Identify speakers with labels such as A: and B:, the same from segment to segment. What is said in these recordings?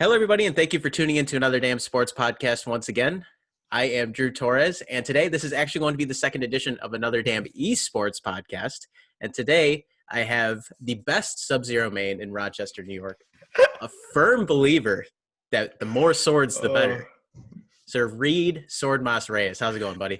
A: Hello, everybody, and thank you for tuning in to Another Damn Sports Podcast once again. I am Drew Torres, and today this is actually going to be the second edition of Another Damn Esports Podcast. And today I have the best Sub-Zero main in Rochester, New York, a firm believer that the more swords, the better. Sir Reid Swordmas Reyes. How's it going, buddy?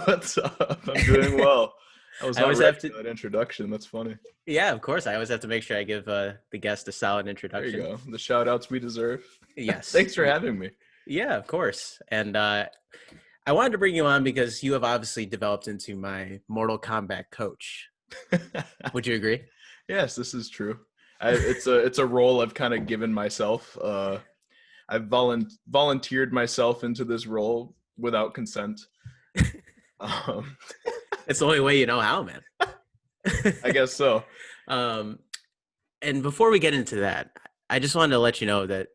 B: What's up? I'm doing well. I always have to that introduction. That's funny.
A: Yeah, of course. I always have to make sure I give the guest a solid introduction.
B: There you go. The shout outs we deserve.
A: Yes.
B: Thanks for having me.
A: Yeah, of course. And I wanted to bring you on because you have obviously developed into my Mortal Kombat coach. Would you agree?
B: Yes, this is true. It's a role I've kind of given myself. I've volunteered myself into this role without consent.
A: It's the only way you know how, man.
B: I guess so.
A: And before we get into that, I just wanted to let you know that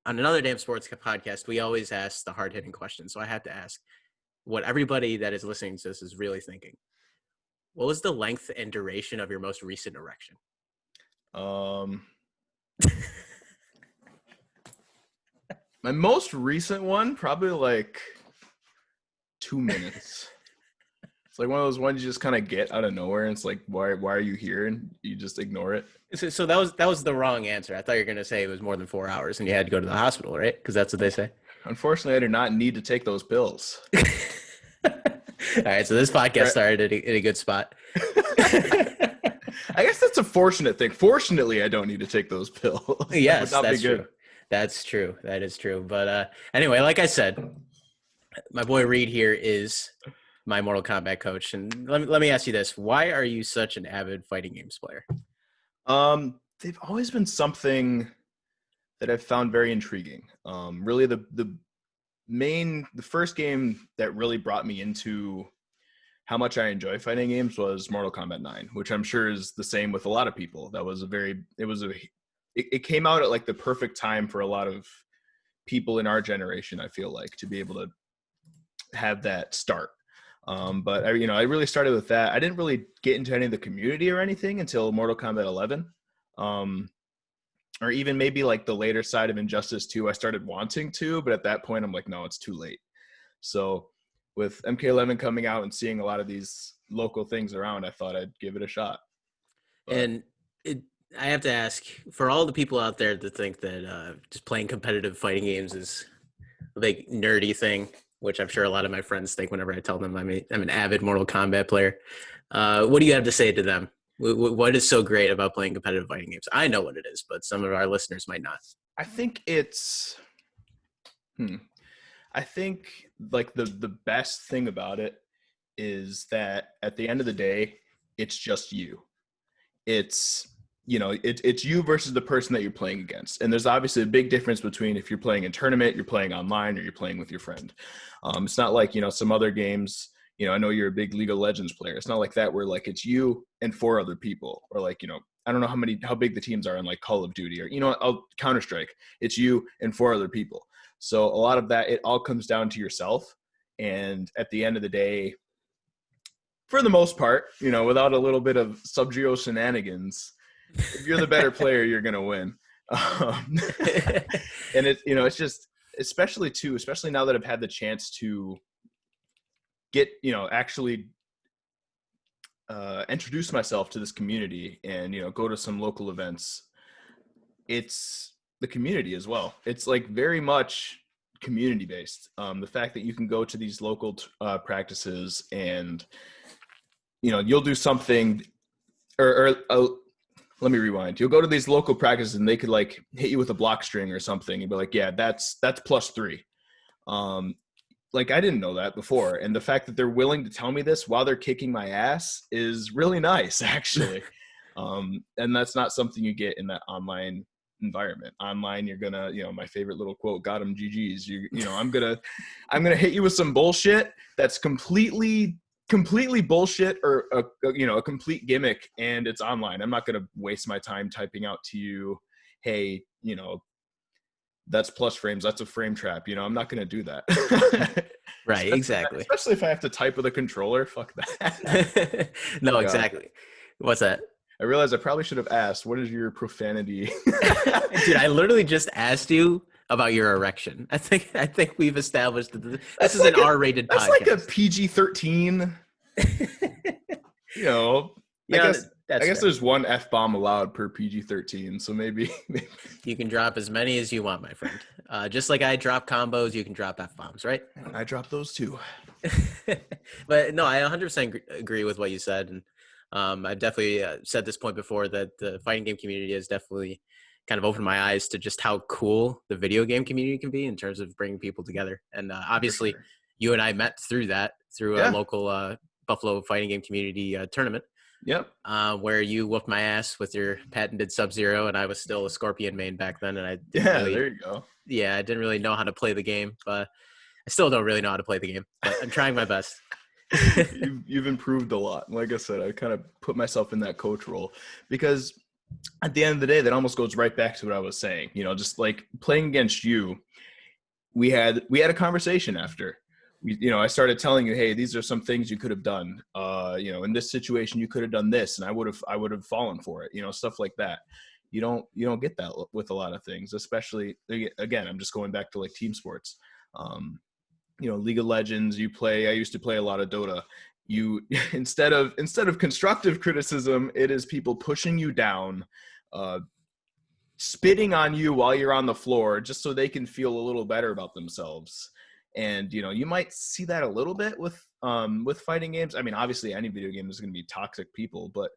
A: on Another Damn Sports Podcast, we always ask the hard-hitting questions. So I have to ask what everybody that is listening to this is really thinking. What was the length and duration of your most recent erection?
B: My most recent one, probably like 2 minutes. It's like one of those ones you just kind of get out of nowhere, and it's like, why are you here? And you just ignore it.
A: So that was the wrong answer. I thought you were going to say it was more than 4 hours and you had to go to the hospital, right? Because that's what they say.
B: Unfortunately, I do not need to take those pills.
A: All right, so this podcast started in a good spot.
B: I guess that's a fortunate thing. Fortunately, I don't need to take those pills.
A: Yes, that's true. That's true. That is true. But anyway, like I said, my boy Reid here is my Mortal Kombat coach. And let me ask you this. Why are you such an avid fighting games player?
B: They've always been something that I've found very intriguing. Really the first game that really brought me into how much I enjoy fighting games was Mortal Kombat 9, which I'm sure is the same with a lot of people. It came out at like the perfect time for a lot of people in our generation, I feel like, to be able to have that start. But I really started with that. I didn't really get into any of the community or anything until Mortal Kombat 11. Or even maybe like the later side of Injustice 2, I started wanting to, but at that point I'm like, no, it's too late. So with MK11 coming out and seeing a lot of these local things around, I thought I'd give it a shot. But,
A: and I have to ask, for all the people out there that think that just playing competitive fighting games is a big nerdy thing, which I'm sure a lot of my friends think whenever I tell them I'm an avid Mortal Kombat player. What do you have to say to them? What is so great about playing competitive fighting games? I know what it is, but some of our listeners might not.
B: I think it's I think like the best thing about it is that at the end of the day, it's just you. It's you versus the person that you're playing against. And there's obviously a big difference between if you're playing in tournament, you're playing online, or you're playing with your friend. It's not like, some other games, I know you're a big League of Legends player. It's not like that where like it's you and 4 other people, or like, I don't know how big the teams are in like Call of Duty or, Counter-Strike. It's you and 4 other people. So a lot of that, it all comes down to yourself. And at the end of the day, for the most part, without a little bit of Sub-Zero shenanigans, if you're the better player, you're going to win. And it's just, especially now that I've had the chance to get, actually introduce myself to this community and, go to some local events. It's the community as well. It's like very much community based. The fact that you can go to these local practices and, you'll do something let me rewind. You'll go to these local practices and they could like hit you with a block string or something and be like, yeah, that's +3. Like I didn't know that before. And the fact that they're willing to tell me this while they're kicking my ass is really nice, actually. And that's not something you get in that online environment. Online, you're gonna, my favorite little quote, got 'em GGs. I'm gonna hit you with some bullshit that's completely bullshit or a complete gimmick, and it's online. I'm not going to waste my time typing out to you, hey, that's plus frames, that's a frame trap. I'm not going to do that.
A: Right, exactly.
B: Especially if I have to type with a controller. Fuck that.
A: No, exactly. What's that?
B: I realized I probably should have asked, what is your profanity?
A: Dude, I literally just asked you about your erection. I think we've established that this
B: That's
A: is an
B: like
A: R-rated
B: that's
A: podcast.
B: like a PG-13. You know, I
A: Yeah, that's
B: guess
A: fair.
B: there's one F-bomb allowed per PG-13, so maybe
A: You can drop as many as you want, my friend. Just like I drop combos, you can drop F-bombs, right?
B: I dropped those too.
A: But no, I 100% agree with what you said. And I've definitely said this point before that the fighting game community has definitely kind of opened my eyes to just how cool the video game community can be in terms of bringing people together. And obviously,
B: sure.
A: you and I met through a
B: Yeah.
A: local Buffalo fighting game community tournament.
B: Yep.
A: Where you whooped my ass with your patented Sub-Zero, and I was still a Scorpion main back then, and I didn't
B: There you go.
A: I didn't really know how to play the game, but I still don't really know how to play the game, but I'm trying my best.
B: You've improved a lot. Like I said, I kind of put myself in that coach role because at the end of the day, that almost goes right back to what I was saying. You know, just like playing against you, we had a conversation after. I started telling you, hey, these are some things you could have done. In this situation, you could have done this, and I would have fallen for it. You know, stuff like that. You don't get that with a lot of things, especially again. I'm just going back to like team sports. League of Legends. I used to play a lot of Dota. You instead of constructive criticism, it is people pushing you down, spitting on you while you're on the floor just so they can feel a little better about themselves. And you might see that a little bit with fighting games. I mean, obviously any video game is going to be toxic people, but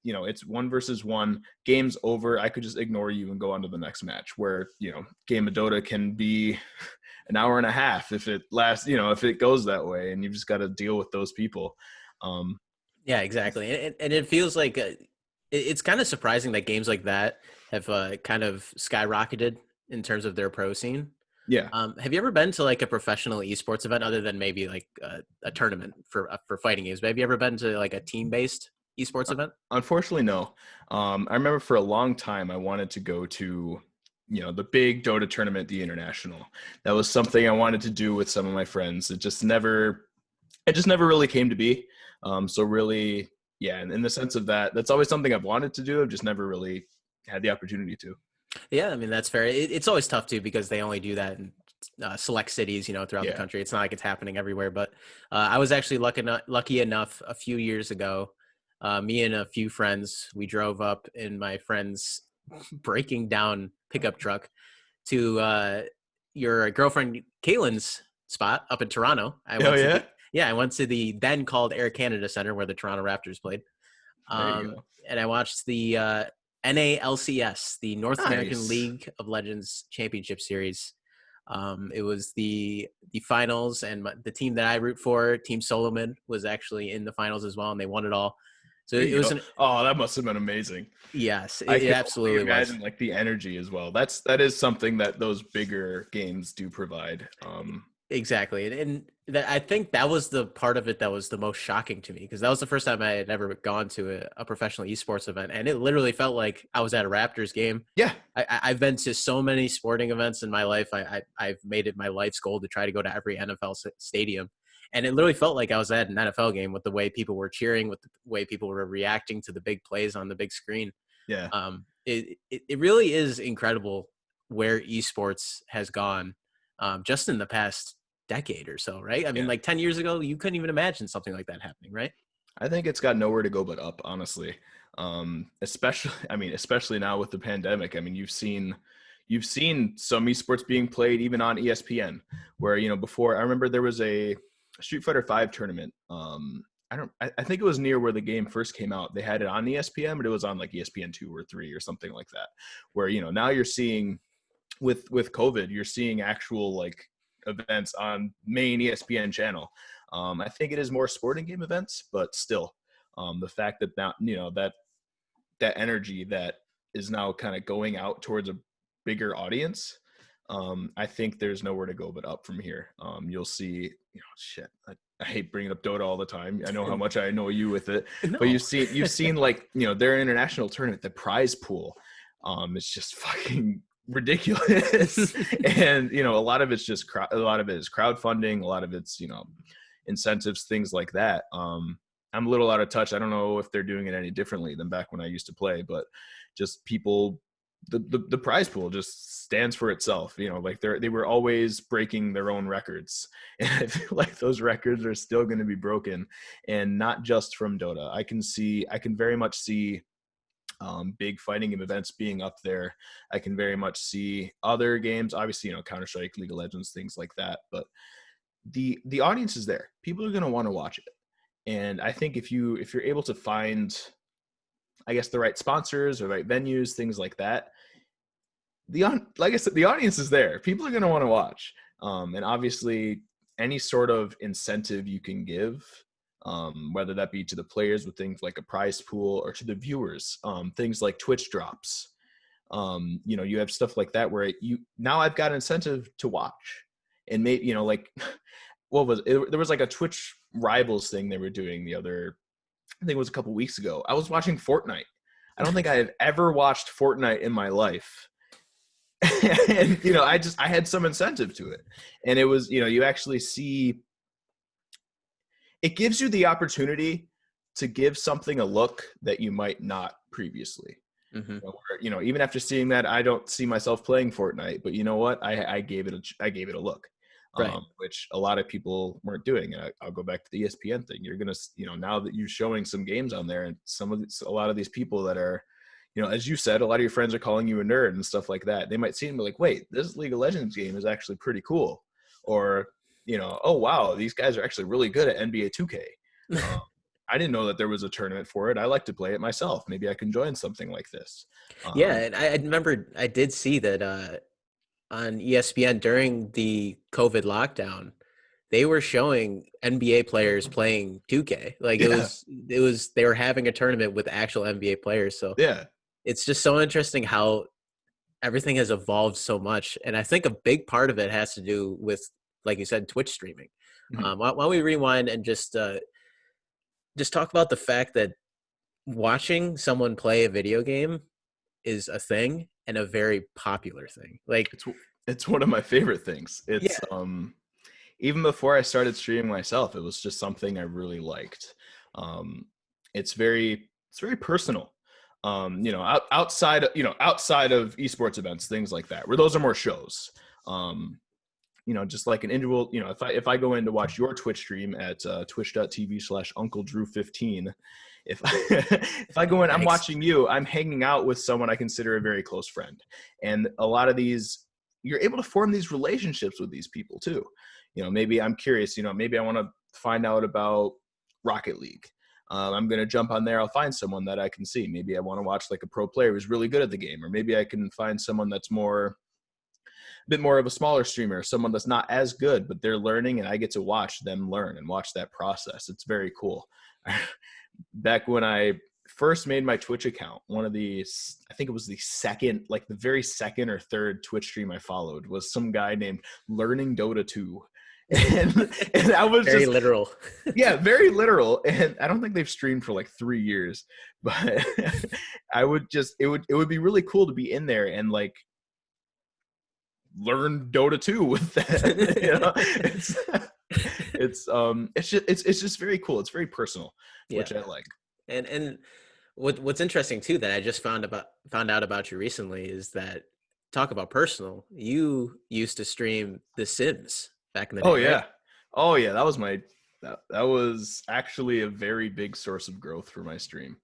B: it's 1 versus 1. Game's over. I could just ignore you and go on to the next match. Where game of Dota can be an hour and a half if it lasts. If it goes that way, and you've just got to deal with those people.
A: Yeah, exactly. And it feels like it's kind of surprising that games like that have kind of skyrocketed in terms of their pro scene.
B: Yeah.
A: Have you ever been to like a professional esports event other than maybe like a tournament for fighting games? But have you ever been to like a team-based esports event?
B: Unfortunately, no. I remember for a long time I wanted to go to the big Dota tournament, the International. That was something I wanted to do with some of my friends. It just never really came to be. So really, yeah, in the sense of that's always something I've wanted to do. I've just never really had the opportunity to.
A: Yeah, I mean, that's fair. It's always tough too because they only do that in select cities, throughout the country. It's not like it's happening everywhere. But I was actually lucky enough a few years ago. Me and a few friends, we drove up in my friend's breaking down pickup truck to your girlfriend Caitlin's spot up in Toronto. I went to the then called Air Canada Center where the Toronto Raptors played. And I watched the NALCS, the North American League of Legends Championship Series. It was the finals, and the team that I root for, Team Solomon, was actually in the finals as well, and they won it all. So it was
B: that must have been amazing.
A: Yes, it absolutely
B: imagine
A: was.
B: Like the energy as well. That is something that those bigger games do provide.
A: Exactly, and I think that was the part of it that was the most shocking to me because that was the first time I had ever gone to a professional esports event, and it literally felt like I was at a Raptors game.
B: Yeah,
A: I've been to so many sporting events in my life. I've made it my life's goal to try to go to every NFL stadium, and it literally felt like I was at an NFL game with the way people were cheering, with the way people were reacting to the big plays on the big screen.
B: Yeah,
A: it really is incredible where esports has gone, just in the past decade or so, right? I mean, like 10 years ago, you couldn't even imagine something like that happening, right?
B: I think it's got nowhere to go but up, honestly. Especially now with the pandemic. I mean, you've seen some esports being played even on ESPN, where before, I remember there was a Street Fighter V tournament. I think it was near where the game first came out. They had it on ESPN, but it was on like ESPN 2 or 3 or something like that. Where now you're seeing with COVID, you're seeing actual like events on main ESPN channel. I think it is more sporting game events, but still, the fact that now that energy that is now kind of going out towards a bigger audience, I think there's nowhere to go but up from here. You'll see, I hate bringing up Dota all the time. I know how much I annoy you with it, no. But you've seen like their international tournament, the prize pool, it's just fucking ridiculous. And a lot of it's just a lot of it is crowdfunding, a lot of it's incentives, things like that. I'm a little out of touch. I don't know if they're doing it any differently than back when I used to play, but just people the prize pool just stands for itself. Like they were always breaking their own records, and I feel like those records are still going to be broken, and not just from Dota. I can very much see big fighting game events being up there. I can very much see other games, obviously, Counter-Strike, League of Legends, things like that. But the audience is there. People are going to want to watch it. And I think if you're able to find, I guess, the right sponsors or right venues, things like that, like I said, the audience is there. People are going to want to watch. And obviously, any sort of incentive you can give, whether that be to the players with things like a prize pool, or to the viewers, things like Twitch drops. You have stuff like that where now I've got incentive to watch. And maybe, like, what was it? There was like a Twitch Rivals thing they were doing I think it was a couple weeks ago. I was watching Fortnite. I don't think I have ever watched Fortnite in my life. And, I had some incentive to it. And it was, you actually see, it gives you the opportunity to give something a look that you might not previously. Mm-hmm. Even after seeing that, I don't see myself playing Fortnite, but you know what? I gave it a look. Right. Which a lot of people weren't doing. I'll go back to the ESPN thing. You're going to, now that you're showing some games on there, and a lot of these people that are, as you said, a lot of your friends are calling you a nerd and stuff like that. They might see and be like, wait, this League of Legends game is actually pretty cool. Or, oh, wow, these guys are actually really good at NBA 2K. I didn't know that there was a tournament for it. I like to play it myself. Maybe I can join something like this.
A: Yeah, and I remember I did see that on ESPN during the COVID lockdown, they were showing NBA players playing 2K. Like it was they were having a tournament with actual NBA players. So
B: yeah, it's
A: just so interesting how everything has evolved so much. And I think a big part of it has to do with, like you said, Twitch streaming. Mm-hmm. Why don't we rewind and just talk about the fact that watching someone play a video game is a thing, and a very popular thing. Like
B: it's one of my favorite things. It's even before I started streaming myself, it was just something I really liked. It's very personal. Outside of outside of esports events, things like that, where those are more shows. Just like an individual, if I go in to watch your Twitch stream at twitch.tv/UncleDrew15, if I go in, I'm watching you, I'm hanging out with someone I consider a very close friend. And a lot of these, you're able to form these relationships with these people too. Maybe I'm curious, maybe I want to find out about Rocket League. I'm going to jump on there. I'll find someone that I can see. Maybe I want to watch like a pro player who's really good at the game, or maybe I can find someone that's a bit more of a smaller streamer, someone that's not as good, but they're learning, and I get to watch them learn and watch that process. It's very cool. Back when I first made my Twitch account, one of these, I think it was the very second or third Twitch stream I followed, was some guy named Learning Dota 2. And I was
A: very literal.
B: Yeah, very literal. And I don't think they've streamed for like 3 years, but it would be really cool to be in there and like learn Dota 2 with that. It's just very cool. It's very personal, which I like.
A: And what's interesting too that I just found out about you recently is that, talk about personal, you used to stream The Sims back in the day.
B: Oh yeah.
A: Right?
B: Oh yeah, that was actually a very big source of growth for my stream.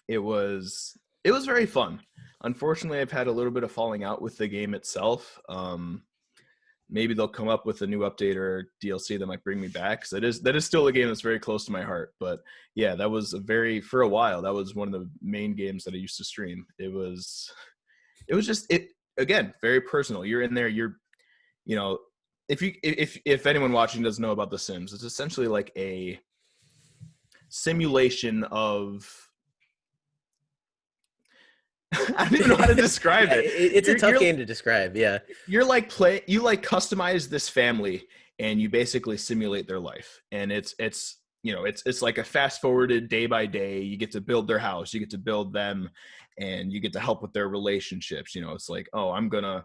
B: It was very fun. Unfortunately, I've had a little bit of falling out with the game itself. Maybe they'll come up with a new update or DLC that might bring me back. So that is still a game that's very close to my heart. But yeah, that was for a while, that was one of the main games that I used to stream. It was just again, very personal. You're in there, if anyone watching doesn't know about The Sims, it's essentially like a simulation of, I don't even know how to describe it.
A: It's a tough game to describe. Yeah.
B: You're like you customize this family and you basically simulate their life. And it's like a fast forwarded day by day. You get to build their house, you get to build them, and you get to help with their relationships. It's like, oh, I'm going to,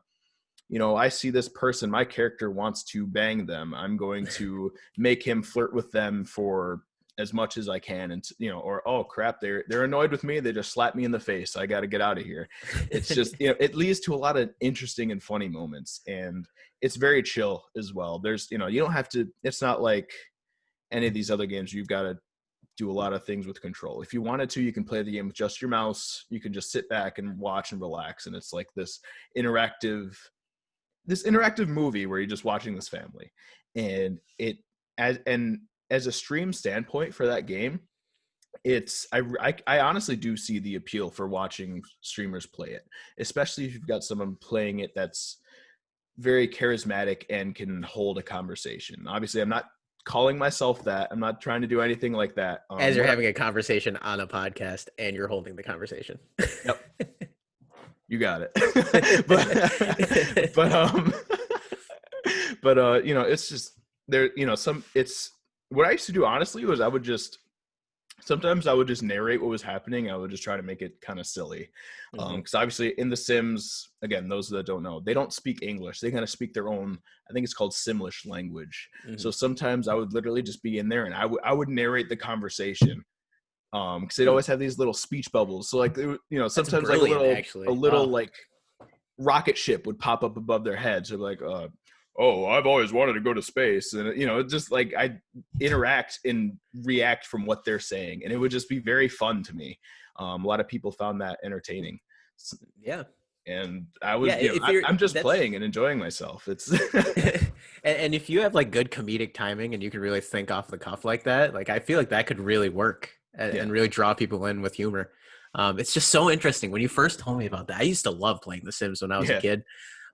B: I see this person, my character wants to bang them. I'm going to make him flirt with them for as much as I can, and or oh crap, they're annoyed with me, they just slapped me in the face, I got to get out of here. It's just it leads to a lot of interesting and funny moments, and it's very chill as well. There's you don't have to, it's not like any of these other games you've got to do a lot of things with control. If you wanted to, you can play the game with just your mouse, you can just sit back and watch and relax, and it's like this interactive movie where you're just watching this family. And as a stream standpoint for that game, it's I honestly do see the appeal for watching streamers play it, especially if you've got someone playing it that's very charismatic and can hold a conversation. Obviously, I'm not calling myself that. I'm not trying to do anything like that.
A: As you're having a conversation on a podcast and you're holding the conversation.
B: Yep. You got it. but it's just there, it's what I used to do honestly was sometimes I would just narrate what was happening. I would just try to make it kind of silly. Because obviously in The Sims, again, those that don't know, they don't speak English. They kind of speak their own, I think it's called Simlish language. So sometimes I would literally just be in there and I would narrate the conversation. Because they'd always have these little speech bubbles. So like, sometimes like a little like rocket ship would pop up above their heads. They're like, oh, I've always wanted to go to space. And, just like I interact and react from what they're saying. And it would just be very fun to me. A lot of people found that entertaining.
A: Yeah.
B: And I was, I'm just playing and enjoying myself. It's
A: and if you have like good comedic timing and you can really think off the cuff like that, like I feel like that could really work and really draw people in with humor. It's just so interesting. When you first told me about that, I used to love playing The Sims when I was a kid.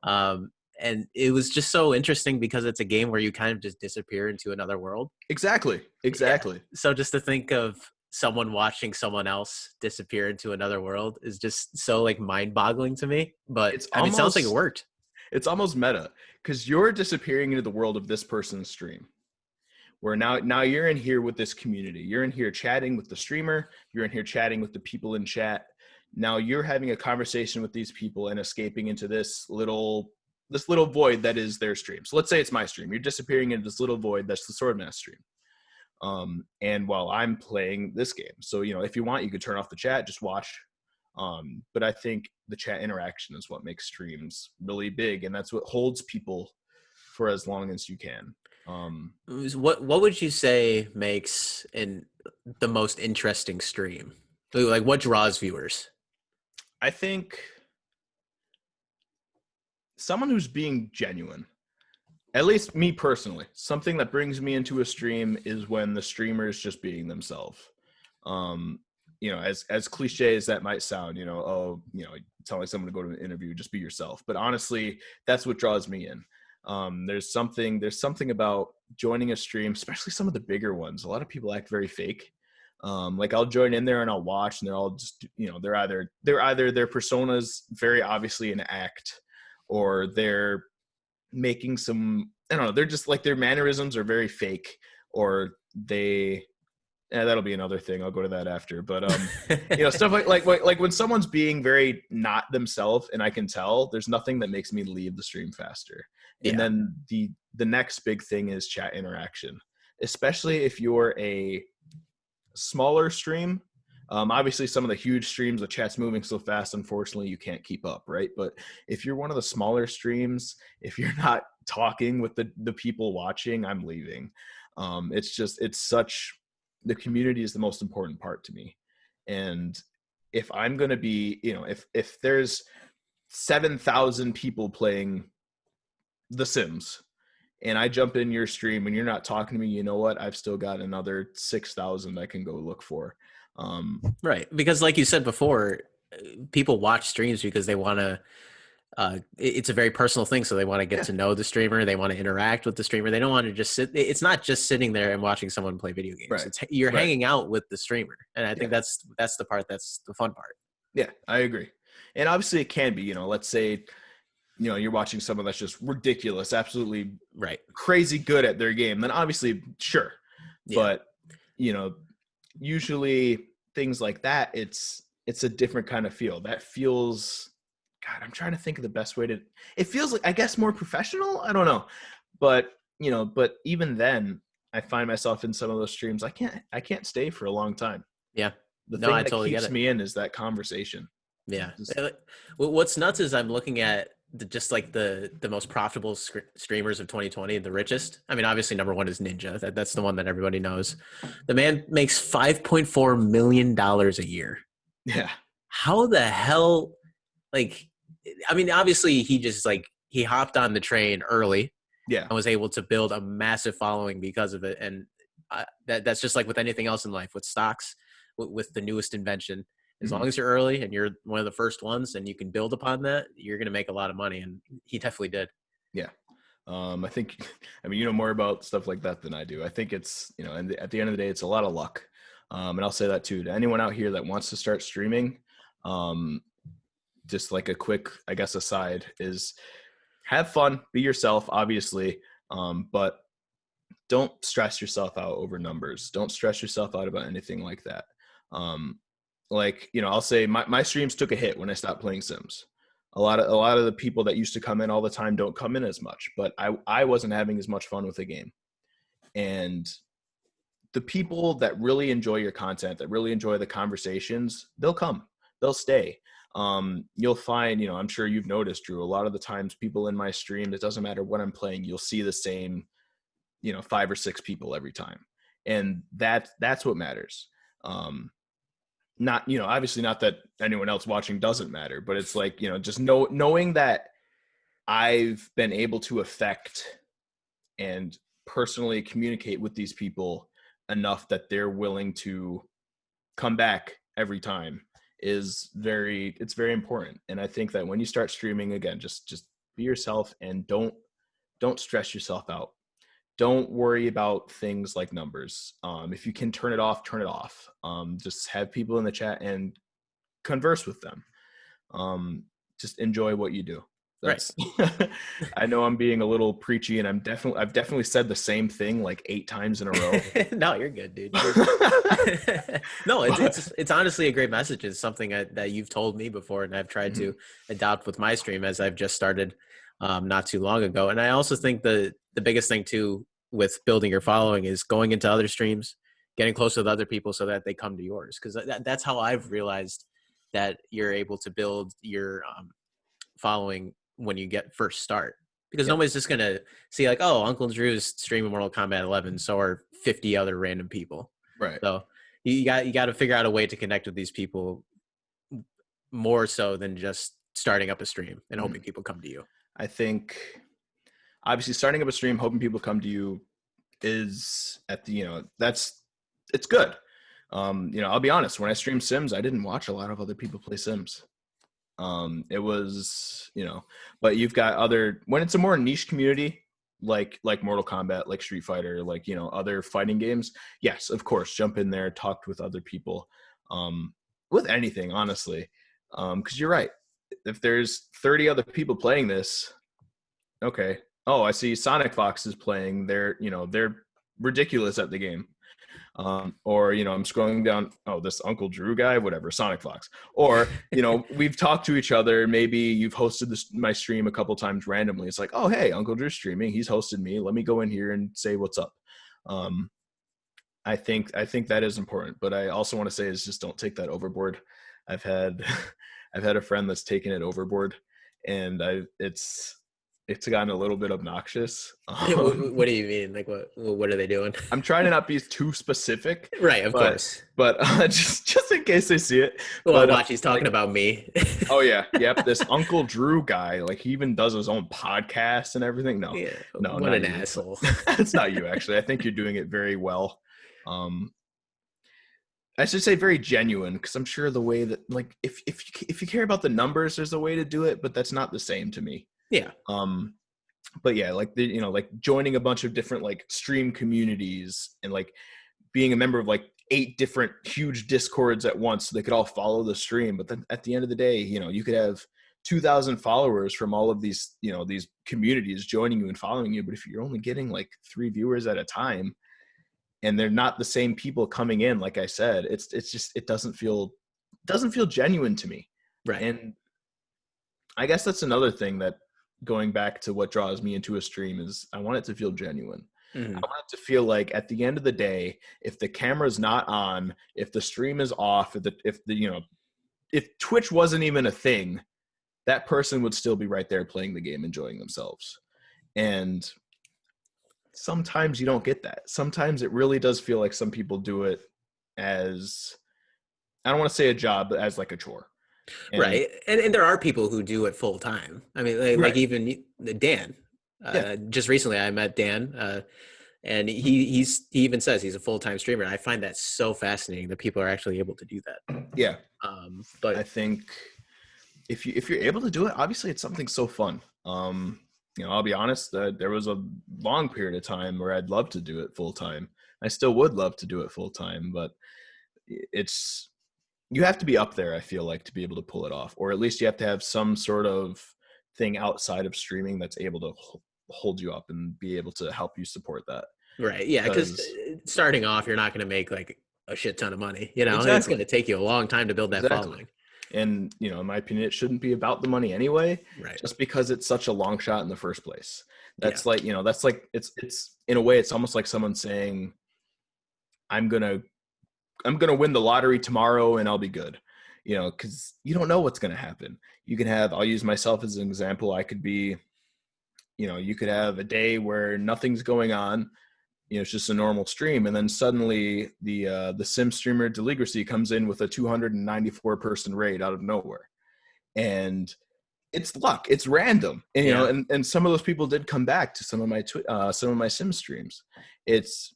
A: And it was just so interesting because it's a game where you kind of just disappear into another world.
B: Exactly.
A: Yeah. So just to think of someone watching someone else disappear into another world is just so like mind-boggling to me. But it sounds like it worked.
B: It's almost meta because you're disappearing into the world of this person's stream. Where now you're in here with this community. You're in here chatting with the streamer. You're in here chatting with the people in chat. Now you're having a conversation with these people and escaping into this little void that is their stream. So let's say it's my stream. You're disappearing into this little void that's the Swordmas stream. And while I'm playing this game. So, if you want, you could turn off the chat, just watch. But I think the chat interaction is what makes streams really big. And that's what holds people for as long as you can.
A: What would you say makes the most interesting stream? Like what draws viewers?
B: I think someone who's being genuine. At least me personally, something that brings me into a stream is when the streamer is just being themselves. As cliche as that might sound, telling someone to go to an interview, just be yourself. But honestly, that's what draws me in. There's something about joining a stream, especially some of the bigger ones. A lot of people act very fake. Like I'll join in there and I'll watch, and they're all just, they're either their personas very obviously an act, or they're making some, I don't know, they're just like their mannerisms are very fake, or that'll be another thing. I'll go to that after. But stuff like when someone's being very not themselves, and I can tell, there's nothing that makes me leave the stream faster. And then the next big thing is chat interaction, especially if you're a smaller stream. Obviously some of the huge streams, the chat's moving so fast, unfortunately you can't keep up, right? But if you're one of the smaller streams, if you're not talking with the people watching, I'm leaving. The community is the most important part to me. And if I'm going to be, if there's 7,000 people playing The Sims and I jump in your stream and you're not talking to me, you know what? I've still got another 6,000 I can go look for.
A: Right. Because like you said before, people watch streams because they want to, it's a very personal thing. So they want to get to know the streamer. They want to interact with the streamer. They don't want to just sit. It's not just sitting there and watching someone play video games.
B: Right.
A: You're hanging out with the streamer. And I think that's the part, that's the fun part.
B: Yeah, I agree. And obviously it can be, let's say, you're watching someone that's just ridiculous, absolutely crazy good at their game. Then obviously, sure. Yeah. But, usually things like that, it's a different kind of feel. That feels, God, I'm trying to think of the best way it feels like, I guess, more professional. I don't know. But, but even then, I find myself in some of those streams. I can't stay for a long time.
A: Yeah.
B: The
A: No,
B: thing
A: I
B: that
A: totally get
B: keeps
A: it.
B: me in is that conversation.
A: Yeah.
B: Just-
A: What's nuts is I'm looking at just like the most profitable streamers of 2020, the richest. I mean, obviously number one is Ninja. That's the one that everybody knows. The man makes $5.4 million a year.
B: yeah.
A: How the hell, like, I mean, obviously he just like, he hopped on the train early
B: Yeah.
A: and was able to build a massive following because of it. And that's just like with anything else in life, with stocks, with the newest invention. As long as you're early and you're one of the first ones and you can build upon that, you're going to make a lot of money. And he definitely did.
B: Yeah. I think, I mean, you know more about stuff like that than I do. I think it's, you know, and at the end of the day, it's a lot of luck. And I'll say that too, to anyone out here that wants to start streaming. Just like a quick, I guess, aside is have fun, be yourself, obviously. But don't stress yourself out over numbers. Don't stress yourself out about anything like that. Like, you know, I'll say my streams took a hit when I stopped playing Sims. A lot of the people that used to come in all the time don't come in as much, but I wasn't having as much fun with the game. And the people that really enjoy your content, that really enjoy the conversations, they'll come, they'll stay. You'll find, you know, I'm sure you've noticed, Drew, a lot of the times people in my stream, it doesn't matter what I'm playing, you'll see the same, you know, 5 or 6 people every time. And that's what matters. Not, you know, obviously not that anyone else watching doesn't matter, but it's like, you know, just knowing that I've been able to affect and personally communicate with these people enough that they're willing to come back every time it's very important. And I think that when you start streaming, again, just be yourself and don't stress yourself out. Don't worry about things like numbers. If you can turn it off, turn it off. Just have people in the chat and converse with them. Just enjoy what you do. That's right. I know I'm being a little preachy, and I've definitely said the same thing like 8 times in a row.
A: No, you're good, dude. No, it's honestly a great message. It's something that you've told me before, and I've tried to adopt with my stream as I've just started not too long ago. And I also think the biggest thing too with building your following is going into other streams, getting close with other people so that they come to yours. Because that's how I've realized that you're able to build your following when you first start. Because nobody's just going to see like, oh, Uncle Drew's streaming Mortal Kombat 11, so are 50 other random people.
B: Right.
A: So you got to figure out a way to connect with these people more so than just starting up a stream and hoping people come to you.
B: I think obviously starting up a stream, hoping people come to you is it's good. You know, I'll be honest, when I streamed Sims, I didn't watch a lot of other people play Sims. It was, you know, but you've got when it's a more niche community, like Mortal Kombat, like Street Fighter, like, you know, other fighting games. Yes, of course, jump in there, talk with other people, with anything, honestly. 'Cause you're right. If there's 30 other people playing this, okay. Oh, I see Sonic Fox is playing. They're ridiculous at the game. Or, you know, I'm scrolling down, oh, this Uncle Drew guy, whatever, Sonic Fox. Or, you know, we've talked to each other. Maybe you've hosted my stream a couple times randomly. It's like, oh, hey, Uncle Drew's streaming. He's hosted me. Let me go in here and say what's up. I think that is important. But I also want to say is just don't take that overboard. I've had a friend that's taken it overboard, and it's gotten a little bit obnoxious.
A: What do you mean? Like what are they doing?
B: I'm trying to not be too specific.
A: Right, of course.
B: But just in case they see it.
A: Well, watch, he's talking about me.
B: Oh yeah. Yep. This Uncle Drew guy, like he even does his own podcast and everything. No,
A: yeah,
B: no,
A: what an asshole.
B: It's not you, actually. I think you're doing it very well. I should say very genuine, because I'm sure the way that, like, if you care about the numbers, there's a way to do it, but that's not the same to me.
A: Yeah.
B: But yeah, like like joining a bunch of different like stream communities and like being a member of like 8 different huge discords at once so they could all follow the stream. But then at the end of the day, you know, you could have 2,000 followers from all of these, you know, these communities joining you and following you. But if you're only getting like 3 viewers at a time and they're not the same people coming in, like I said, it's just, it doesn't feel genuine to me.
A: Right.
B: And I guess that's another thing that, going back to what draws me into a stream, is I want it to feel genuine. I
A: Mhm.
B: want it to feel like at the end of the day, if the camera's not on, if the stream is off, if Twitch wasn't even a thing, that person would still be right there playing the game, enjoying themselves. And sometimes you don't get that. Sometimes it really does feel like some people do it as, I don't want to say a job, but as like a chore. And
A: Right. And there are people who do it full time. I mean, like
B: right.
A: even Dan.
B: Yeah.
A: Just recently, I met Dan, and he even says he's a full time streamer. I find that so fascinating that people are actually able to do that.
B: Yeah. I
A: But
B: think if you're able to do it, obviously it's something so fun. I'll be honest, there was a long period of time where I'd love to do it full time. I still would love to do it full time, but you have to be up there, I feel like, to be able to pull it off, or at least you have to have some sort of thing outside of streaming that's able to hold you up and be able to help you support that.
A: right, yeah, because starting off, you're not going to make like a shit ton of money. You know, it's
B: Exactly.
A: going to take you a long time to build that following.
B: And, in my opinion, it shouldn't be about the money anyway,
A: Right.
B: just because it's such a long shot in the first place. That's like, it's in a way, it's almost like someone saying, I'm going to win the lottery tomorrow and I'll be good, because you don't know what's going to happen. You can have, I'll use myself as an example. I could be, you could have a day where nothing's going on. It's just a normal stream. And then suddenly the sim streamer Deligracy comes in with a 294 person raid out of nowhere. And it's luck. It's random. And, and some of those people did come back to some of my sim streams. It's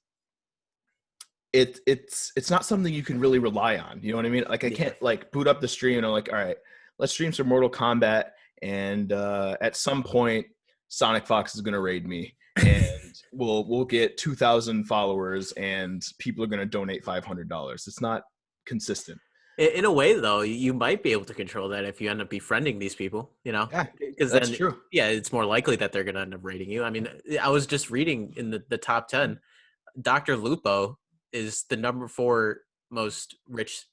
B: not something you can really rely on. You know what I mean? Like I can't like boot up the stream and I'm like, all right, let's stream some Mortal Kombat. And at some point, Sonic Fox is going to raid me. And we'll get 2,000 followers and people are going to donate $500. It's not consistent.
A: In a way, though, you might be able to control that if you end up befriending these people,
B: Yeah,
A: because
B: that's
A: then,
B: true.
A: Yeah, it's more likely that they're going to end up rating you. I mean, I was just reading in the top 10, Dr. Lupo is the number 4 most rich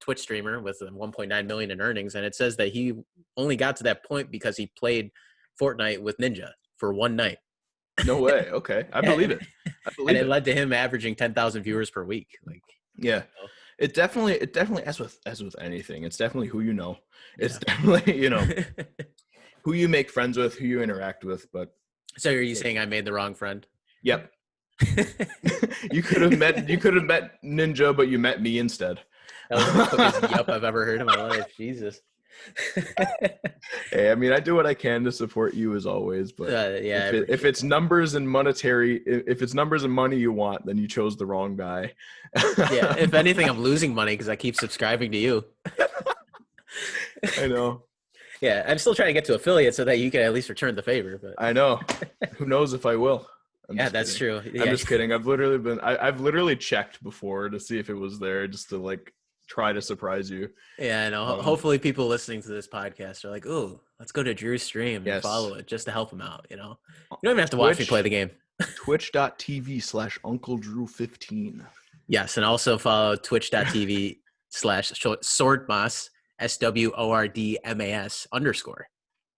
A: Twitch streamer with 1.9 million in earnings. And it says that he only got to that point because he played Fortnite with Ninja for one night.
B: No way. Okay. I believe it.
A: And it led to him averaging 10,000 viewers per week. Like,
B: yeah, it definitely, as with anything, it's definitely who you know. It's
A: Yeah.
B: definitely, who you make friends with, who you interact with. But
A: so are you saying I made the wrong friend?
B: Yep. You could have met Ninja, but you met me instead.
A: That was the quickest yup I've ever heard in my life. Jesus.
B: Hey, I mean, I do what I can to support you as always, but
A: yeah,
B: if it's numbers and if it's numbers and money you want, then you chose the wrong guy.
A: Yeah, if anything, I'm losing money because I keep subscribing to you.
B: I know.
A: Yeah, I'm still trying to get to affiliate so that you can at least return the favor. But
B: I know. Who knows if I will?
A: Yeah, that's true. Yeah.
B: I'm just kidding. I've literally checked before to see if it was there, just to like try to surprise you.
A: Yeah, I know. Hopefully people listening to this podcast are like, "Ooh, let's go to Drew's stream and follow it just to help him out." You don't even have to watch me play the game.
B: Twitch.tv/UncleDrew15.
A: Yes, and also follow twitch.tv/Swordmas SWORDMAS_.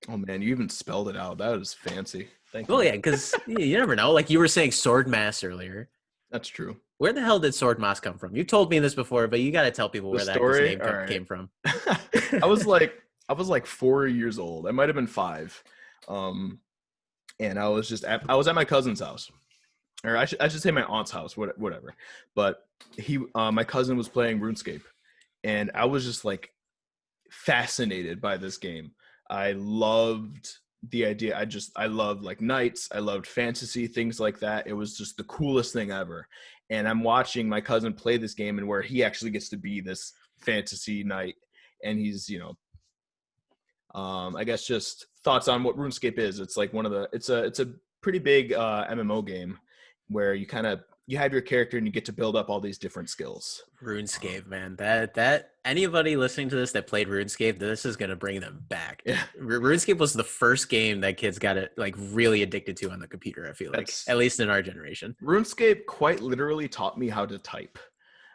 B: Oh man, you even spelled it out. That is fancy. Thank you.
A: Well, yeah, because you never know. Like you were saying Swordmas earlier.
B: That's true.
A: Where the hell did Swordmas come from? You told me this before, but you got to tell people where that name came from.
B: I was like 4 years old. I might have been 5. And I was at my cousin's house. Or I should say my aunt's house, whatever. But my cousin was playing RuneScape. And I was just like fascinated by this game. I loved the idea. I loved like knights. I loved fantasy, things like that. It was just the coolest thing ever. And I'm watching my cousin play this game and where he actually gets to be this fantasy knight. And he's, I guess just thoughts on what RuneScape is. It's like it's a pretty big MMO game where you have your character and you get to build up all these different skills.
A: RuneScape, man, that anybody listening to this that played RuneScape, this is gonna bring them back.
B: Yeah.
A: RuneScape was the first game that kids got it like really addicted to on the computer. I feel like, at least in our generation.
B: RuneScape quite literally taught me how to type.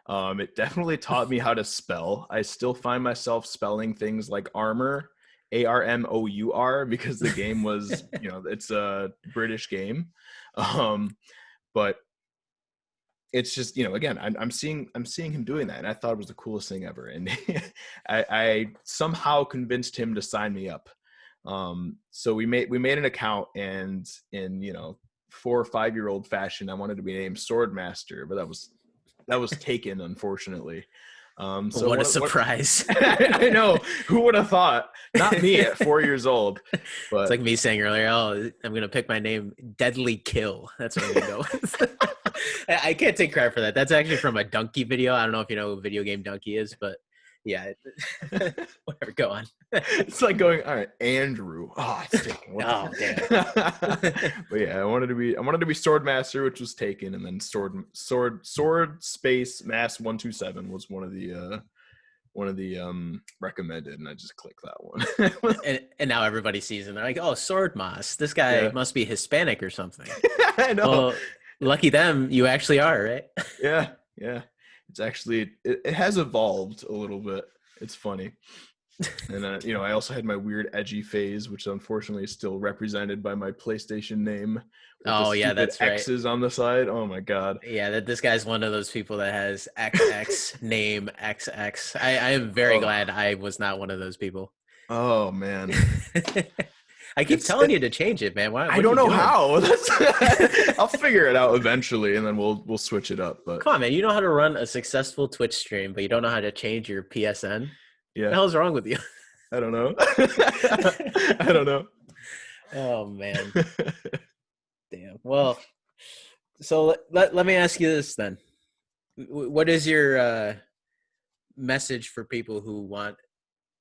B: It definitely taught me how to spell. I still find myself spelling things like armor, ARMOUR, because the game was, it's a British game. but it's just, again, I'm seeing him doing that, and I thought it was the coolest thing ever. And I somehow convinced him to sign me up. So we made an account, and in 4 or 5 year old fashion, I wanted to be named Swordmaster, but that was taken, unfortunately. So
A: what a surprise.
B: I know, who would have thought? Not me at 4 years old. But
A: it's like me saying earlier, I'm gonna pick my name Deadly Kill. That's what I'm gonna go with. I can't take credit for that. That's actually from a Donkey video. I don't know if you know what video game Donkey is, but yeah. Whatever, go on.
B: It's like going, all right, Andrew. Oh, it's taken.
A: Oh, damn.
B: But yeah, I wanted to be Swordmaster, which was taken, and then Sword Space Mass 127 was one of the recommended, and I just clicked that one.
A: and now everybody sees it, and they're like, oh, Swordmas. This guy must be Hispanic or something.
B: I know.
A: Well, lucky them, you actually are, right?
B: Yeah. It's actually, it has evolved a little bit. It's funny. And, I also had my weird edgy phase, which unfortunately is still represented by my PlayStation name.
A: Oh, yeah, that's right.
B: X's on the side. Oh, my God.
A: Yeah, that this guy's one of those people that has XX name XX. I am very glad I was not one of those people.
B: Oh, man.
A: I keep telling you to change it, man. Why?
B: I don't know how. I'll figure it out eventually, and then we'll switch it up. But
A: come on, man, you know how to run a successful Twitch stream, but you don't know how to change your PSN.
B: Yeah,
A: what the hell's wrong with you?
B: I don't know. I don't know.
A: Oh man, damn. Well, so let me ask you this then. What is your message for people who want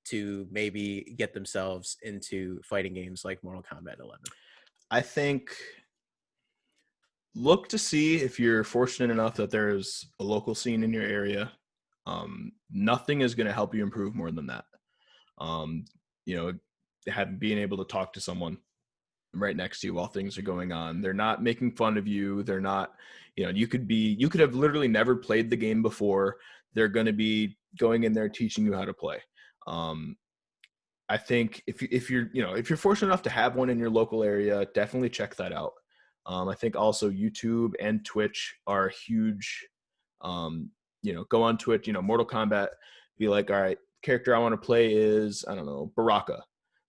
A: to maybe get themselves into fighting games like Mortal Kombat 11?
B: I think look to see if you're fortunate enough that there's a local scene in your area. Nothing is going to help you improve more than that. Being able to talk to someone right next to you while things are going on. They're not making fun of you. They're not, you could have literally never played the game before. They're going to be going in there teaching you how to play. I think if you're fortunate enough to have one in your local area, definitely check that out. I think also YouTube and Twitch are huge. Go on Twitch, Mortal Kombat, be like, all right, character I want to play is, I don't know, Baraka.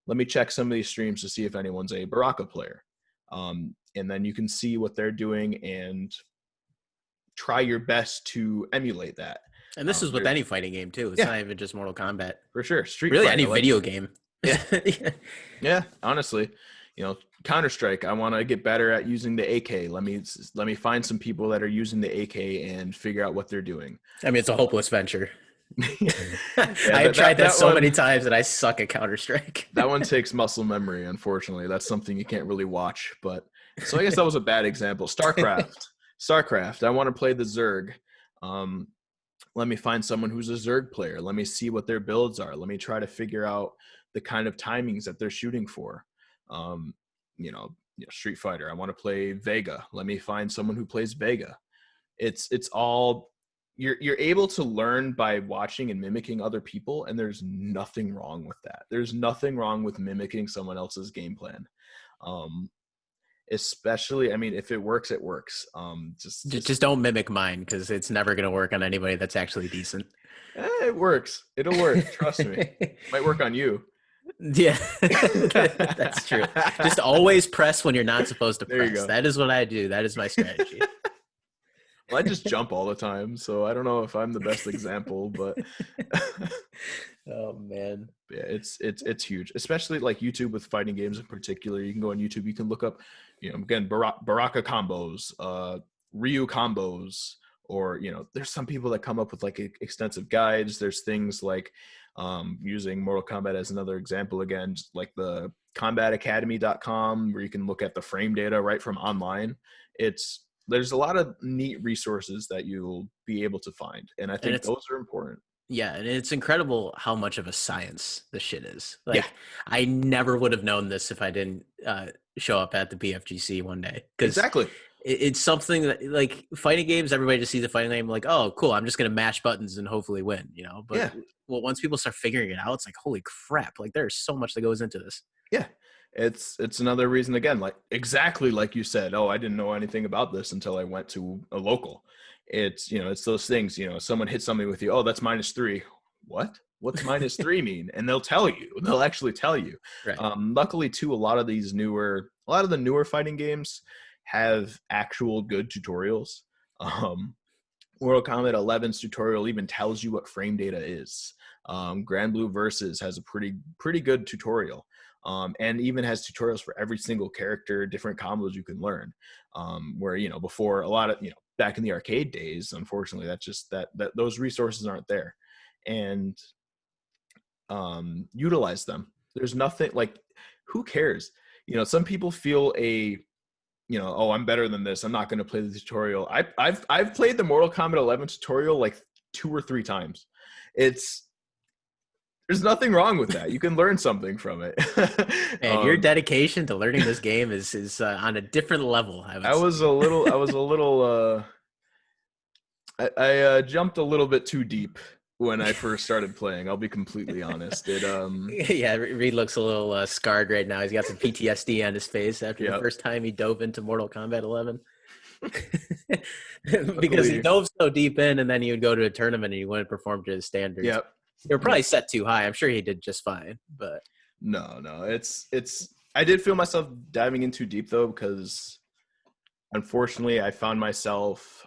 B: Let me check some of these streams to see if anyone's a Baraka player. And then you can see what they're doing and try your best to emulate that.
A: And this is with any fighting game too. It's not even just Mortal Kombat.
B: For sure. Street
A: really
B: Fighter,
A: any video game.
B: Yeah. Yeah, honestly. Counter-Strike, I want to get better at using the AK. Let me find some people that are using the AK and figure out what they're doing.
A: I mean, it's a hopeless venture. I've tried that so many times and I suck at Counter-Strike.
B: That one takes muscle memory, unfortunately. That's something you can't really watch. But so I guess that was a bad example. StarCraft. I want to play the Zerg. Let me find someone who's a Zerg player. Let me see what their builds are. Let me try to figure out the kind of timings that they're shooting for. Street Fighter. I want to play Vega. Let me find someone who plays Vega. It's all you're able to learn by watching and mimicking other people, and there's nothing wrong with that. There's nothing wrong with mimicking someone else's game plan. Especially, I mean, if it works, it works. Just
A: don't mimic mine, because it's never going to work on anybody that's actually decent.
B: It works. It'll work. Trust me. Might work on you.
A: Yeah, that's true. Just always press when you're not supposed to press. There you go. That is what I do. That is my strategy.
B: Well, I just jump all the time, so I don't know if I'm the best example, but
A: oh man,
B: yeah, it's huge, especially like YouTube with fighting games in particular. You can go on YouTube, you can look up, again, Baraka combos, Ryu combos, or there's some people that come up with like extensive guides. There's things like using Mortal Kombat as another example, again, just like the combatacademy.com, where you can look at the frame data right from online. There's a lot of neat resources that you'll be able to find, and I think those are important.
A: Yeah, and it's incredible how much of a science this shit is. Like, I never would have known this if I didn't show up at the BFGC one day.
B: Exactly.
A: It's something that, like, fighting games, everybody just sees a fighting game like, oh, cool, I'm just going to mash buttons and hopefully win, But once people start figuring it out, it's like, holy crap, like, there's so much that goes into this.
B: Yeah. it's another reason, again, like exactly like you said, oh, I didn't know anything about this until I went to a local. It's, it's those things, someone hits something with you, oh, that's -3. What's -3 mean? And they'll actually tell you.
A: Right.
B: Luckily too, a lot of the newer fighting games have actual good tutorials. Mortal Kombat 11's tutorial even tells you what frame data is. Grand Blue Versus has a pretty good tutorial, and even has tutorials for every single character, different combos you can learn. Where before, a lot of back in the arcade days, unfortunately, that's just that those resources aren't there, and utilize them. There's nothing like, who cares? Some people feel oh, I'm better than this, I'm not going to play the tutorial. I've played the Mortal Kombat 11 tutorial like 2 or 3 times. There's nothing wrong with that. You can learn something from it.
A: And your dedication to learning this game is on a different level.
B: I was a little I jumped a little bit too deep when I first started playing. I'll be completely honest.
A: Yeah, Reid looks a little scarred right now. He's got some PTSD on his face after the first time he dove into Mortal Kombat 11. Because he dove so deep in, and then he would go to a tournament and he wouldn't perform to his standards.
B: Yep.
A: They were probably set too high. I'm sure he did just fine, but
B: no, it's I did feel myself diving in too deep though, because unfortunately I found myself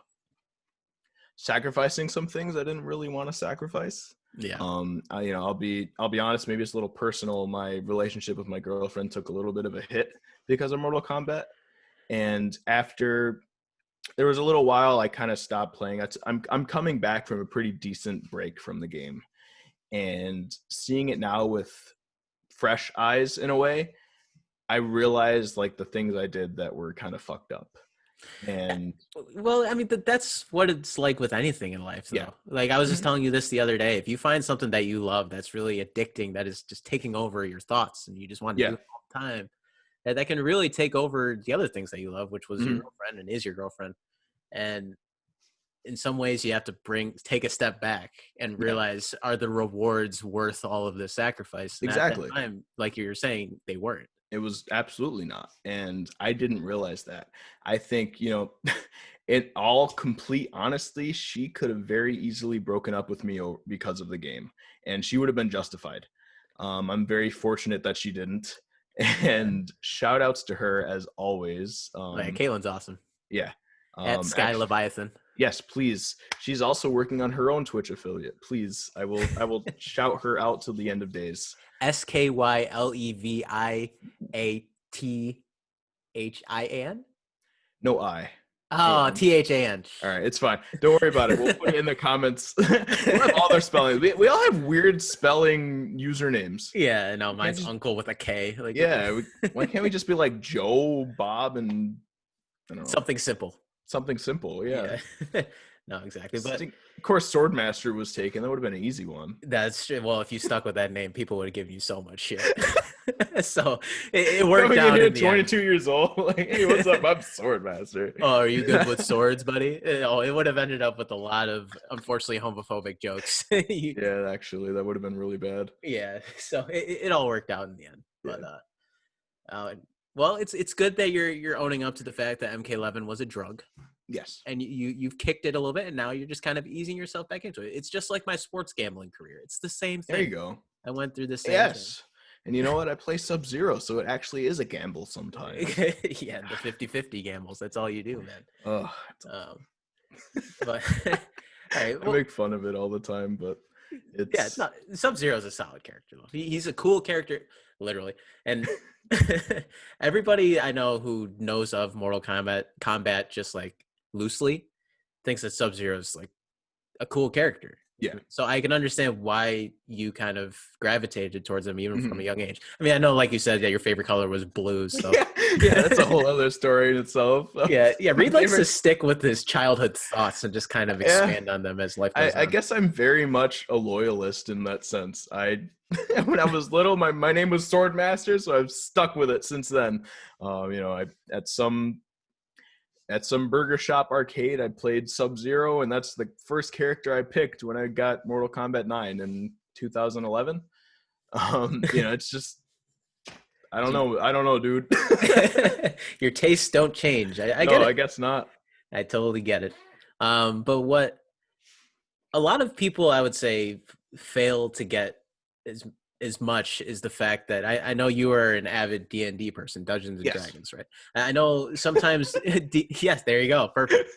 B: sacrificing some things I didn't really want to sacrifice.
A: Yeah.
B: I'll be honest, maybe it's a little personal. My relationship with my girlfriend took a little bit of a hit because of Mortal Kombat. And after there was a little while, I kind of stopped playing. I'm coming back from a pretty decent break from the game, and seeing it now with fresh eyes in a way, I realized like the things I did that were kind of fucked up. And
A: well, I mean, that's what it's like with anything in life, though.
B: Yeah.
A: Like I was just telling you this the other day. If you find something that you love that's really addicting, that is just taking over your thoughts, and you just want to do it all the time, that can really take over the other things that you love, which was your girlfriend and is your girlfriend. And in some ways, you have to take a step back and realize, are the rewards worth all of this sacrifice? And
B: exactly.
A: At that time, like you were saying, they weren't.
B: It was absolutely not. And I didn't realize that. I think, in all complete honesty, she could have very easily broken up with me because of the game, and she would have been justified. I'm very fortunate that she didn't. And shout outs to her as always.
A: Caitlin's awesome.
B: Yeah.
A: At Sky Leviathan.
B: Yes, please. She's also working on her own Twitch affiliate. Please, I will shout her out till the end of days.
A: SkyLeviathan?
B: No I.
A: Oh, THAN.
B: All right, it's fine. Don't worry about it. We'll put it in the comments. We'll have all their spelling. We all have weird spelling usernames.
A: Yeah, no, mine's Uncle with a K. Like,
B: yeah, why can't we just be like Joe, Bob, and I don't know.
A: Something simple.
B: Something simple, yeah.
A: No, exactly. But
B: of course, Swordmaster was taken. That would have been an easy one.
A: That's true. Well, if you stuck with that name, people would have given you so much shit. So it worked out. In the
B: 22
A: end.
B: Years old. Like, hey, what's up? I'm Swordmaster.
A: Oh, are you good with swords, buddy? Oh, it would have ended up with a lot of, unfortunately, homophobic jokes.
B: Yeah, actually, that would have been really bad.
A: Yeah. So it all worked out in the end. But well, it's good that you're owning up to the fact that MK11 was a drug.
B: Yes.
A: And you've kicked it a little bit, and now you're just kind of easing yourself back into it. It's just like my sports gambling career. It's the same thing.
B: There you go.
A: I went through the same
B: thing. And you know what? I play Sub-Zero, so it actually is a gamble sometimes.
A: Yeah, the 50-50 gambles. That's all you do, man. But all right,
B: I make fun of it all the time, but
A: it's not. Sub-Zero is a solid character. He's a cool character, literally. And everybody I know who knows of Mortal Kombat just like loosely thinks that Sub-Zero is like a cool character.
B: Yeah.
A: So I can understand why you kind of gravitated towards him even from a young age. I mean, I know, like you said, that your favorite color was blue. So
B: yeah, that's a whole other story in itself.
A: Yeah. Reid likes to stick with his childhood thoughts and just kind of expand on them as life goes on.
B: I guess I'm very much a loyalist in that sense. When I was little, my name was Swordmaster, so I've stuck with it since then. At some burger shop arcade, I played Sub-Zero, and that's the first character I picked when I got Mortal Kombat 9 in 2011. It's just, I don't know, dude.
A: Your tastes don't change. I
B: No,
A: get it.
B: I guess not.
A: I totally get it. But what a lot of people, I would say, fail to get as much is the fact that I know you are an avid D&D person, Dungeons and
B: Yes.
A: Dragons, right? I know sometimes yes, there you go, perfect.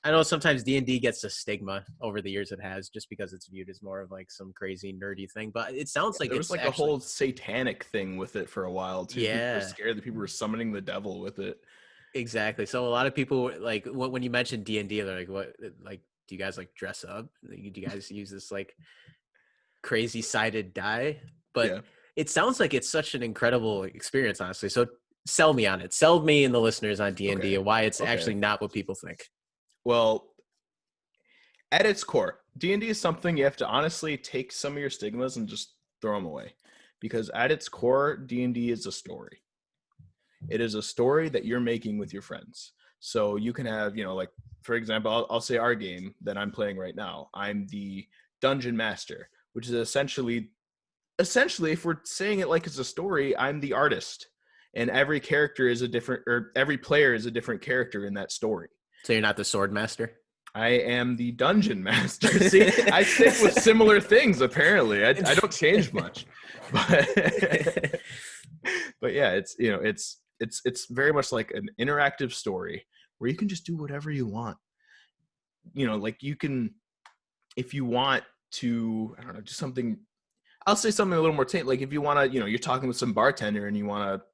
A: I know sometimes D&D gets a stigma over the years it has, just because it's viewed as more of like some crazy nerdy thing. But it sounds like
B: there
A: it's
B: was like
A: actually,
B: a whole satanic thing with it for a while too. People were
A: yeah,
B: scared that people were summoning the devil with it.
A: exactly. So a lot of people, like when you mentioned D&D, they're like, "What? Like, do you guys like dress up? Do you guys use this like crazy sided die?" But
B: Yeah.
A: it sounds like it's such an incredible experience, honestly. So sell me on it. Sell me and the listeners on D&D
B: Okay.
A: and why it's
B: Okay.
A: actually not what people think.
B: Well, at its core, D&D is something you have to honestly take some of your stigmas and just throw them away. Because at its core, D&D is a story. It is a story that you're making with your friends. So you can have, like, for example, I'll say our game that I'm playing right now. I'm the dungeon master, which is essentially, if we're saying it like it's a story, I'm the artist. And every character is every player is a different character in that story.
A: So you're not the sword master?
B: I am the dungeon master. See, I stick with similar things, apparently. I don't change much. But but yeah, it's very much like an interactive story where you can just do whatever you want. Like you can, if you want to, I don't know, do something, I'll say something a little more tame. Like if you want to, you're talking with some bartender and you want to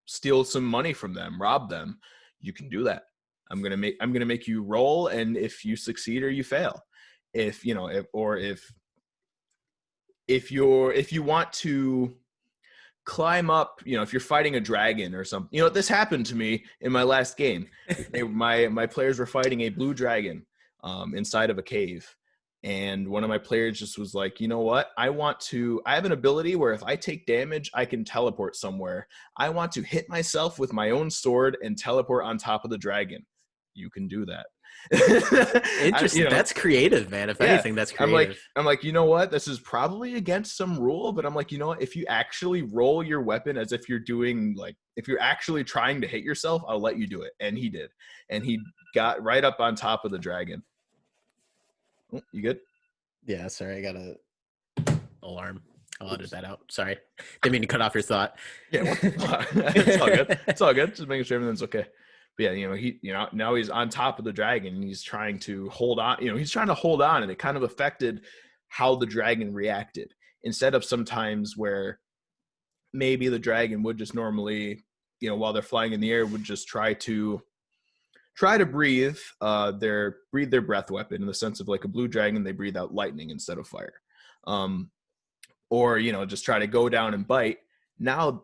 B: steal some money from them, rob them, you can do that. I'm gonna make you roll, and if you succeed or you fail, if you want to climb up, if you're fighting a dragon or something, this happened to me in my last game. My players were fighting a blue dragon inside of a cave, and one of my players just was like, you know what? I have an ability where if I take damage, I can teleport somewhere. I want to hit myself with my own sword and teleport on top of the dragon. You can do that.
A: Interesting. That's creative, man. If anything, that's creative.
B: I'm like, you know what? This is probably against some rule, but I'm like, you know what? If you actually roll your weapon as if you're doing, like, if you're actually trying to hit yourself, I'll let you do it. And he did. And he got right up on top of the dragon. Oh, you good?
A: Yeah, sorry. I got a alarm. I'll edit that out. Sorry. Didn't mean to cut off your thought.
B: Yeah, it's all good. It's all good. Just making sure everything's okay. But yeah, now he's on top of the dragon and he's trying to hold on. He's trying to hold on, and it kind of affected how the dragon reacted. Instead of sometimes where maybe the dragon would just normally, while they're flying in the air, would just try to breathe their breath weapon, in the sense of like a blue dragon, they breathe out lightning instead of fire. Or just try to go down and bite. Now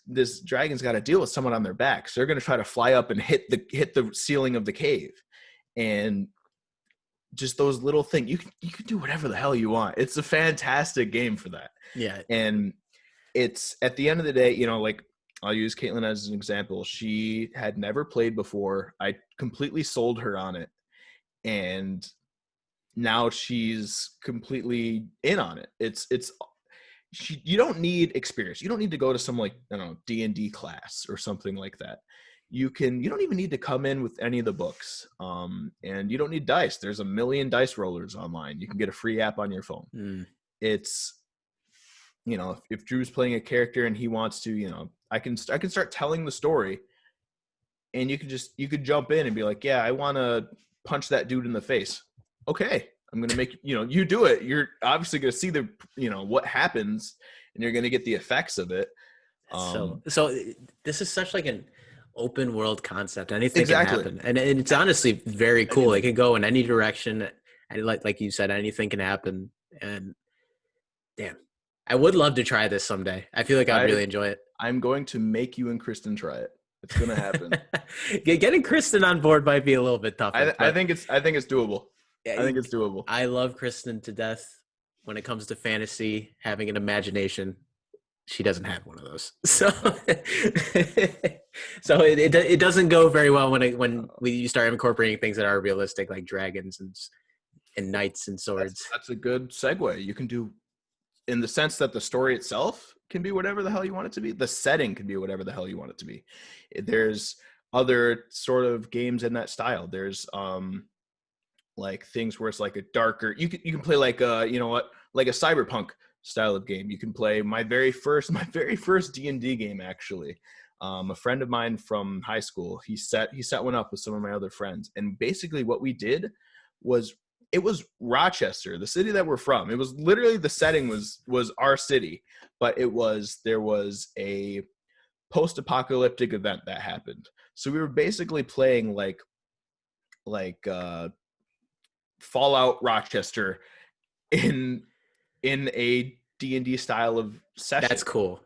B: this dragon's got to deal with someone on their back, so they're going to try to fly up and hit the ceiling of the cave, and just those little things. You can do whatever the hell you want. It's a fantastic game for that.
A: Yeah,
B: and it's, at the end of the day, like, I'll use Caitlin as an example. She had never played before. I completely sold her on it, and now she's completely in on it. You don't need experience. You don't need to go to some, like, I don't know, D&D class or something like that. You don't even need to come in with any of the books. And you don't need dice. There's a million dice rollers online. You can get a free app on your phone. It's, if Drew's playing a character and he wants to, I can start telling the story, and you could jump in and be like, yeah, I want to punch that dude in the face. Okay. I'm going to make, you do it. You're obviously going to see what happens, and you're going to get the effects of it.
A: So this is such like an open world concept. Anything
B: Exactly.
A: can happen. And it's honestly very cool. It can go in any direction. And like you said, anything can happen. And damn, I would love to try this someday. I feel like I'd really enjoy it.
B: I'm going to make you and Kristen try it. It's going to happen.
A: Getting Kristen on board might be a little bit tough.
B: I think it's doable. I think it's doable.
A: I love Kristen to death. When it comes to fantasy, having an imagination, she doesn't have one of those. So, it doesn't go very well when you start incorporating things that are realistic, like dragons and knights and swords.
B: That's a good segue. You can do, in the sense that the story itself can be whatever the hell you want it to be. The setting can be whatever the hell you want it to be. There's other sort of games in that style. There's like things where it's like a darker, you can play like like a cyberpunk style of game. You can play my very first D&D game, actually. A friend of mine from high school, he set one up with some of my other friends, and basically what we did was, it was Rochester, the city that we're from. It was literally, the setting was our city, but there was a post-apocalyptic event that happened. So we were basically playing like Fallout Rochester in a D&D style of session.
A: That's cool.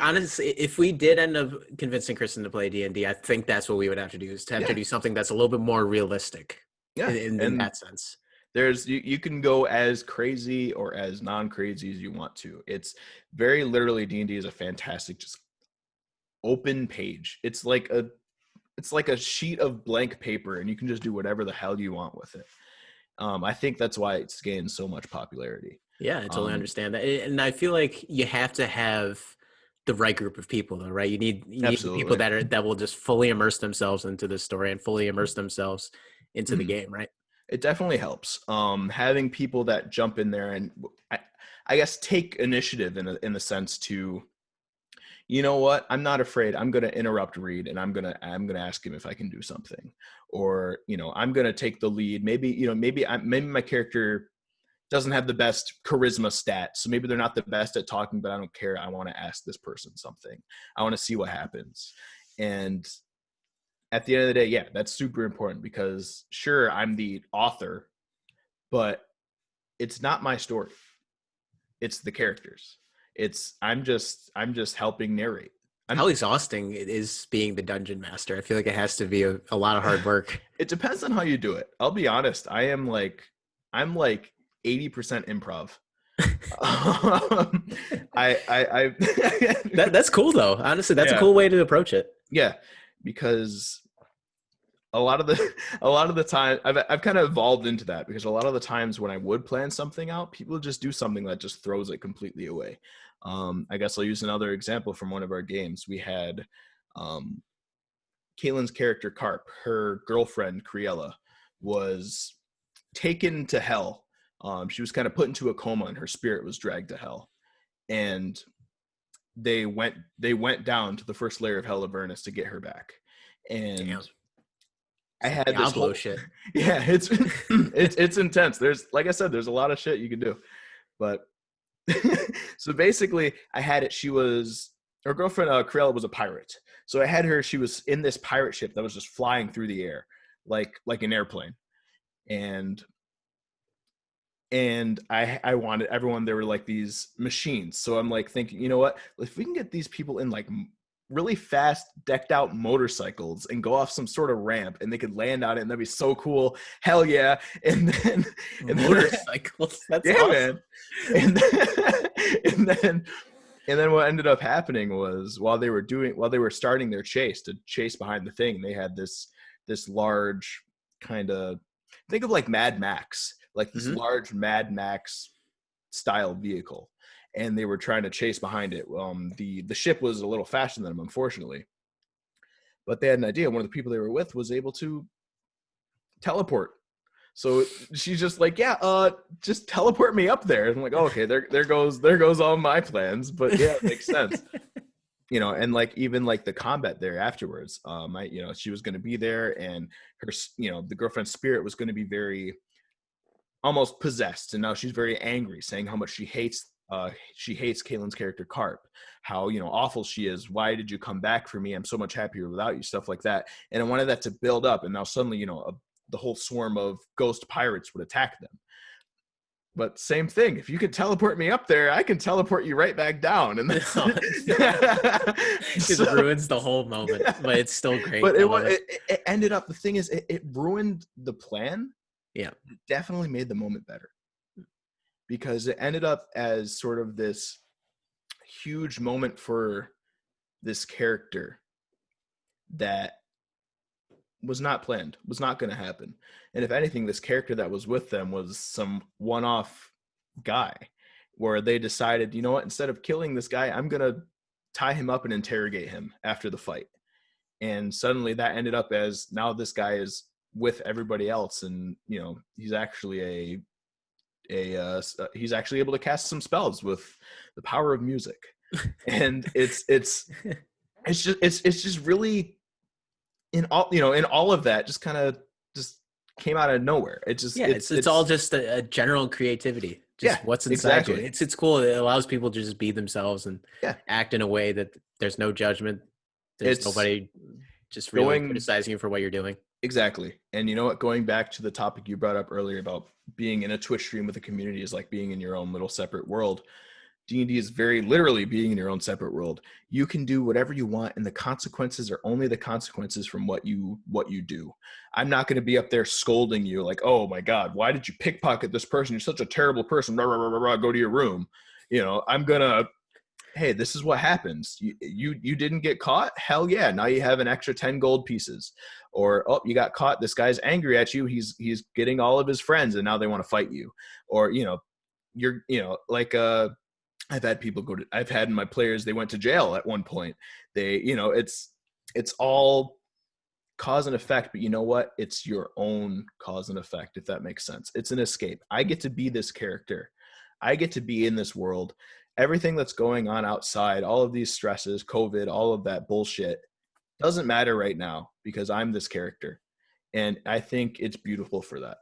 A: Honestly, if we did end up convincing Kristen to play D&D, I think that's what we would have to do, is to have to do something that's a little bit more realistic. In that sense.
B: There's you can go as crazy or as non-crazy as you want to. It's very literally, D&D is a fantastic, just open page. It's like a sheet of blank paper, and you can just do whatever the hell you want with it. I think that's why it's gained so much popularity.
A: Yeah, I totally understand that. And I feel like you have to have the right group of people, though, right? You need people that will just fully immerse themselves into the story and fully immerse themselves into the game, right?
B: It definitely helps. Having people that jump in there and I guess take initiative in the sense to, you know what, I'm not afraid. I'm going to interrupt Reid, and I'm going to ask him if I can do something, or, I'm going to take the lead. Maybe my character doesn't have the best charisma stat, so maybe they're not the best at talking, but I don't care. I want to ask this person something. I want to see what happens. And at the end of the day, yeah, that's super important, because sure, I'm the author, but it's not my story. It's the characters. I'm just helping narrate.
A: How exhausting it is being the dungeon master. I feel like it has to be a lot of hard work.
B: It depends on how you do it. I'll be honest. I'm like 80% improv.
A: That's cool though. Honestly, that's a cool way to approach it.
B: Yeah, because a lot of the time I've kind of evolved into that, because a lot of the times when I would plan something out, people just do something that just throws it completely away. I guess I'll use another example from one of our games. We had Caitlin's character Carp, her girlfriend Criella, was taken to hell. She was kind of put into a coma, and her spirit was dragged to hell. And they went down to the first layer of Hell Avernus to get her back. And
A: damn.
B: I had this whole
A: shit.
B: Yeah, it's intense. There's, like I said, there's a lot of shit you can do. But so basically I had it, her girlfriend Criella was a pirate. So I had her, she was in this pirate ship that was just flying through the air like an airplane. And I wanted everyone, there were like these machines. So I'm like thinking, you know what, if we can get these people in like really fast decked out motorcycles and go off some sort of ramp, and they could land on it, and that'd be so cool. Hell yeah. And then
A: motorcycles. That's
B: yeah,
A: awesome.
B: Man. And then what ended up happening was, while they were starting their chase behind the thing, they had this large kind of, think of like Mad Max, like this large Mad Max style vehicle, and they were trying to chase behind it. The ship was a little faster than them, unfortunately, but they had an idea. One of the people they were with was able to teleport. So she's just like, yeah, just teleport me up there. And I'm like, oh, okay, there goes all my plans. But yeah, it makes sense. And like, even like the combat there afterwards, she was going to be there, and her, the girlfriend's spirit was going to be very almost possessed. And now she's very angry, saying how much she hates Caitlin's character Carp, how, awful she is. Why did you come back for me? I'm so much happier without you, stuff like that. And I wanted that to build up. And now suddenly, the whole swarm of ghost pirates would attack them. But same thing, if you could teleport me up there, I can teleport you right back down. And
A: it ruins the whole moment, but it's still great.
B: But it ended up, the thing is, it ruined the plan.
A: Yeah.
B: It definitely made the moment better, because it ended up as sort of this huge moment for this character that was not planned, was not going to happen. And if anything, this character that was with them was some one-off guy. where they decided, you know what, instead of killing this guy, I'm going to tie him up and interrogate him after the fight. And suddenly that ended up as now this guy is with everybody else. And, you know, he's actually he's actually able to cast some spells with the power of music. And it's just really in all of that just kind of just came out of nowhere.
A: It's all just a general creativity. Just what's inside
B: exactly.
A: you. It's cool. It allows people to just be themselves and act in a way that there's no judgment. There's nobody just really criticizing you for what you're doing.
B: Exactly. And you know what? Going back to the topic you brought up earlier about being in a Twitch stream with a community is like being in your own little separate world. D&D is very literally being in your own separate world. You can do whatever you want, and the consequences are only the consequences from what you do. I'm not going to be up there scolding you like, oh my God, why did you pickpocket this person? You're such a terrible person. Rah, rah, rah, rah, go to your room. You know, I'm going to, hey, this is what happens. You didn't get caught? Hell yeah. Now you have an extra 10 gold pieces. Or, oh, you got caught. This guy's angry at you. He's getting all of his friends and now they want to fight you. Or, you know, I've had people I've had my players, they went to jail at one point. They, you know, it's all cause and effect, but you know what? It's your own cause and effect, if that makes sense. It's an escape. I get to be this character. I get to be in this world. Everything that's going on outside, all of these stresses, COVID, all of that bullshit doesn't matter right now because I'm this character. And I think it's beautiful for that.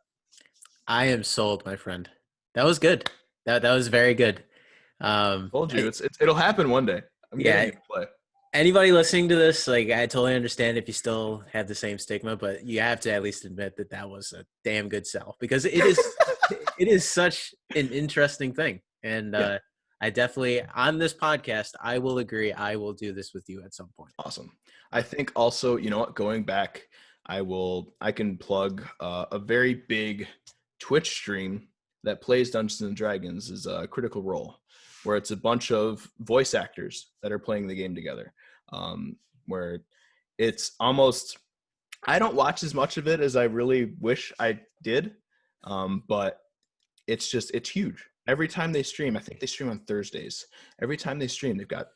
A: I am sold, my friend. That was good. That was very good.
B: Told you, it'll happen one day. I'm getting you to play.
A: Anybody listening to this, like, I totally understand if you still have the same stigma, but you have to at least admit that was a damn good sell because it is it is such an interesting thing. And I definitely, on this podcast, I will agree. I will do this with you at some point.
B: Awesome. I think also, you know what, going back, I can plug a very big Twitch stream that plays Dungeons and Dragons is Critical Role, where it's a bunch of voice actors that are playing the game together. Where it's almost, I don't watch as much of it as I really wish I did, but it's huge. Every time they stream, I think they stream on Thursdays. Every time they stream, they've got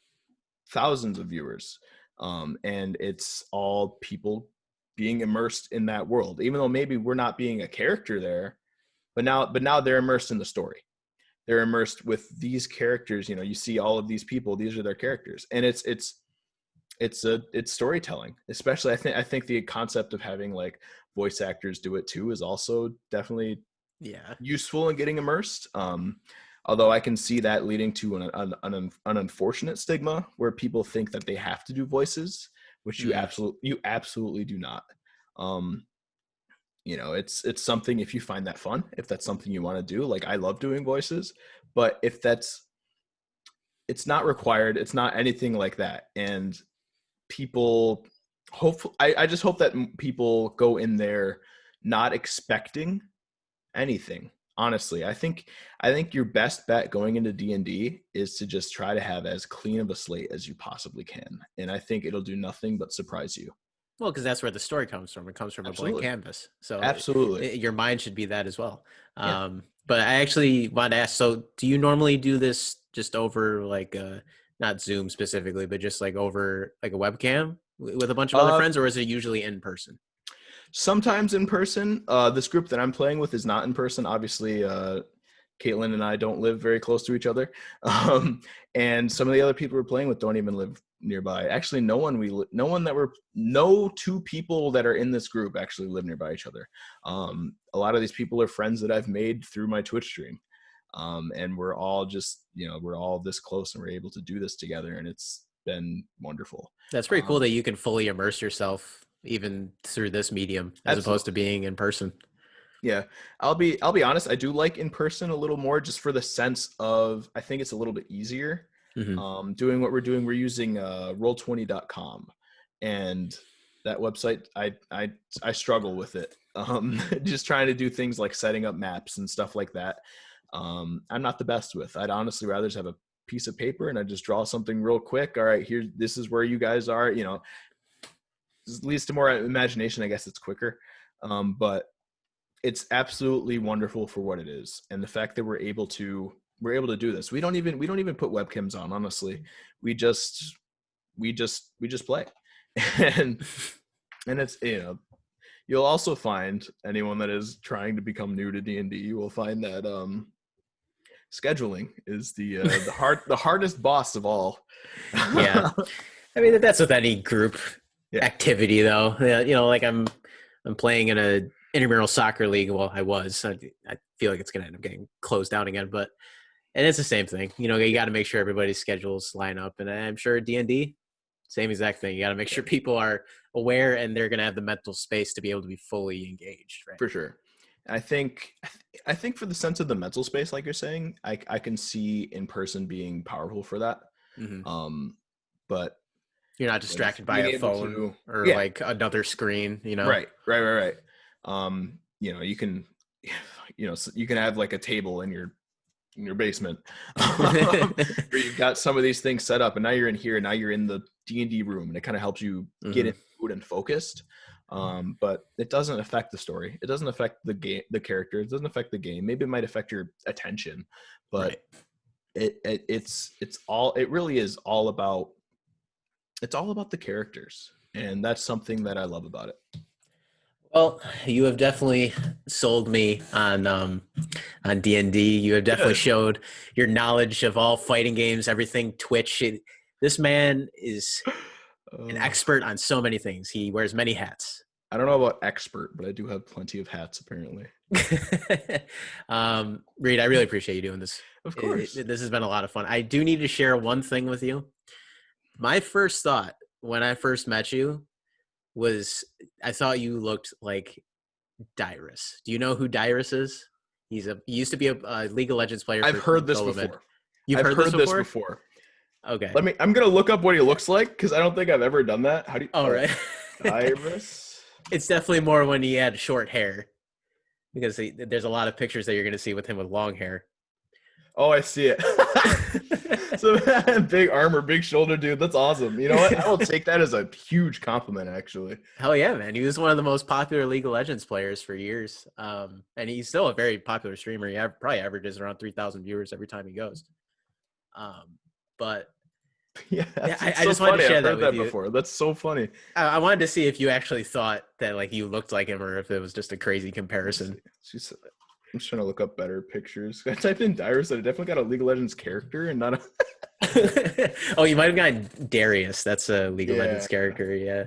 B: thousands of viewers, and it's all people being immersed in that world. Even though maybe we're not being a character there, but now they're immersed in the story. They're immersed with these characters. You know, you see all of these people; these are their characters, and it's storytelling. Especially, I think the concept of having like voice actors do it too is also definitely useful in getting immersed. Although I can see that leading to an unfortunate stigma where people think that they have to do voices, which you absolutely do not. You know, it's something, if you find that fun, if that's something you want to do. Like, I love doing voices, but if it's not required, it's not anything like that. And people, I just hope that people go in there not expecting anything. Honestly, I think your best bet going into D&D is to just try to have as clean of a slate as you possibly can. And I think it'll do nothing but surprise you.
A: Well, because that's where the story comes from. It comes from a blank canvas. So
B: absolutely,
A: your mind should be that as well. But I actually want to ask, so do you normally do this just over like not Zoom specifically, but just like over like a webcam with a bunch of other friends, or is it usually in person?
B: Sometimes in person. This group that I'm playing with is not in person. Obviously, Caitlin and I don't live very close to each other. And some of the other people we're playing with don't even live nearby. Actually, no two people that are in this group actually live nearby each other. A lot of these people are friends that I've made through my Twitch stream. And we're all just, we're all this close and we're able to do this together. And it's been wonderful.
A: That's pretty cool that you can fully immerse yourself even through this medium as opposed to being in person.
B: Yeah. I'll be honest. I do like in person a little more just for the sense of, I think it's a little bit easier. Doing what we're doing. We're using roll20.com, and that website, I struggle with it. Just trying to do things like setting up maps and stuff like that. I'm not the best with. I'd honestly rather just have a piece of paper and I just draw something real quick. All right, this is where you guys are, this leads to more imagination. I guess it's quicker. But it's absolutely wonderful for what it is. And the fact that we're we're able to do this. We don't even put webcams on, honestly. We just play. and it's, you'll also find anyone that is trying to become new to D&D, you will find that scheduling is the hardest boss of all.
A: Yeah. I mean, that's with any group activity, though. Like I'm playing in a intramural soccer league. Well, I was. I feel like it's going to end up getting closed down again, and it's the same thing. You got to make sure everybody's schedules line up, and I'm sure D&D, same exact thing. You got to make sure people are aware and they're going to have the mental space to be able to be fully engaged, right?
B: For sure. I think for the sense of the mental space, like you're saying, I can see in person being powerful for that.
A: Mm-hmm.
B: But
A: you're not distracted by a phone or like another screen,
B: Right. You can, you can have like a table in your basement where you've got some of these things set up, and now you're in here, and now you're in the D&D room, and it kind of helps you get in mood and focused. But it doesn't affect the story. It doesn't affect the game, the character. It doesn't affect the game. Maybe it might affect your attention, but it really is all about, it's all about the characters. And that's something that I love about it.
A: Well, you have definitely sold me on D&D. You have definitely showed your knowledge of all fighting games, everything Twitch. This man is an expert on so many things. He wears many hats.
B: I don't know about expert, but I do have plenty of hats, apparently.
A: Reid, I really appreciate you doing this.
B: Of course.
A: This has been a lot of fun. I do need to share one thing with you. My first thought when I first met you was I thought you looked like Dyrus. Do you know who Dyrus is? He used to be a League of Legends player.
B: I've heard this before.
A: You've heard this before? Okay.
B: I'm going to look up what he looks like, because I don't think I've ever done that. How do you?
A: Oh, right.
B: Dyrus?
A: It's definitely more when he had short hair, because there's a lot of pictures that you're going to see with him with long hair.
B: Oh, I see it. So big armor, big shoulder dude. That's awesome. You know what? I will take that as a huge compliment, actually.
A: Hell yeah, man. He was one of the most popular League of Legends players for years. And he's still a very popular streamer. He probably averages around 3,000 viewers every time he goes. But
B: yeah,
A: I just wanted to share that with you.
B: Before. That's so funny.
A: I wanted to see if you actually thought that like you looked like him, or if it was just a crazy comparison.
B: I'm just trying to look up better pictures. I typed in Dyrus, and I definitely got a League of Legends character and not a...
A: Oh, you might have gotten Darius. That's a League of Legends character, yeah.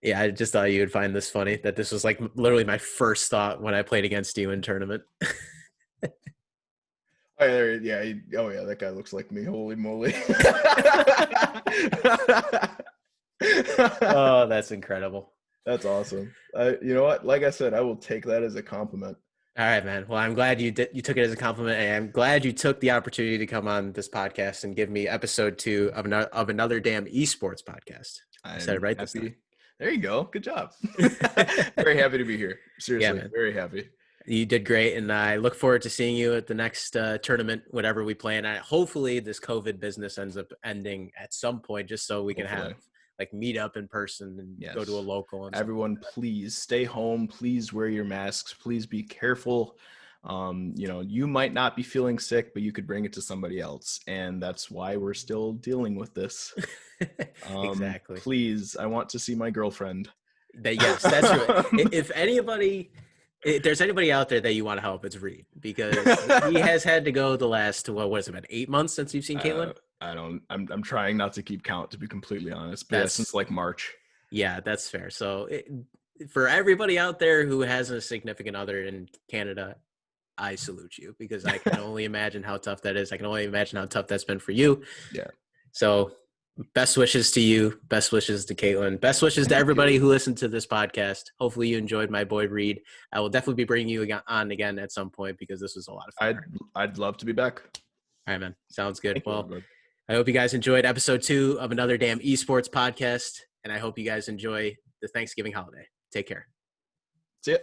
A: Yeah, I just thought you would find this funny, that this was like literally my first thought when I played against you in tournament.
B: Oh, yeah, that guy looks like me. Holy moly.
A: Oh, that's incredible.
B: That's awesome. You know what? Like I said, I will take that as a compliment.
A: All right, man. Well, I'm glad you took it as a compliment, and I'm glad you took the opportunity to come on this podcast and give me episode 2 of Another Damn Esports Podcast. I said it right this time.
B: There you go. Good job. Very happy to be here. Seriously, very happy.
A: You did great, and I look forward to seeing you at the next tournament, whatever we play. And hopefully this COVID business ends up ending at some point, just so we can have like meet up in person and go to a local. And
B: everyone, please stay home. Please wear your masks. Please be careful. You might not be feeling sick, but you could bring it to somebody else. And that's why we're still dealing with this.
A: Exactly.
B: Please, I want to see my girlfriend.
A: Yes, that's right. If there's anybody out there that you want to help, it's Reid, because he has had to go the last, what has it been, 8 months since you've seen Caitlin?
B: I'm trying not to keep count, to be completely honest, but since like March. Yeah,
A: that's fair. So for everybody out there who has a significant other in Canada, I salute you, because I can only imagine how tough that is. I can only imagine how tough that's been for you.
B: Yeah. So
A: best wishes to you. Best wishes to Caitlin. Best wishes to everybody who listened to this podcast. Hopefully you enjoyed my boy Reid. I will definitely be bringing you on again at some point, because this was a lot of fun.
B: I'd love to be back.
A: All right, man. Sounds good. I hope you guys enjoyed episode 2 of Another Damn Esports Podcast, and I hope you guys enjoy the Thanksgiving holiday. Take care.
B: See ya.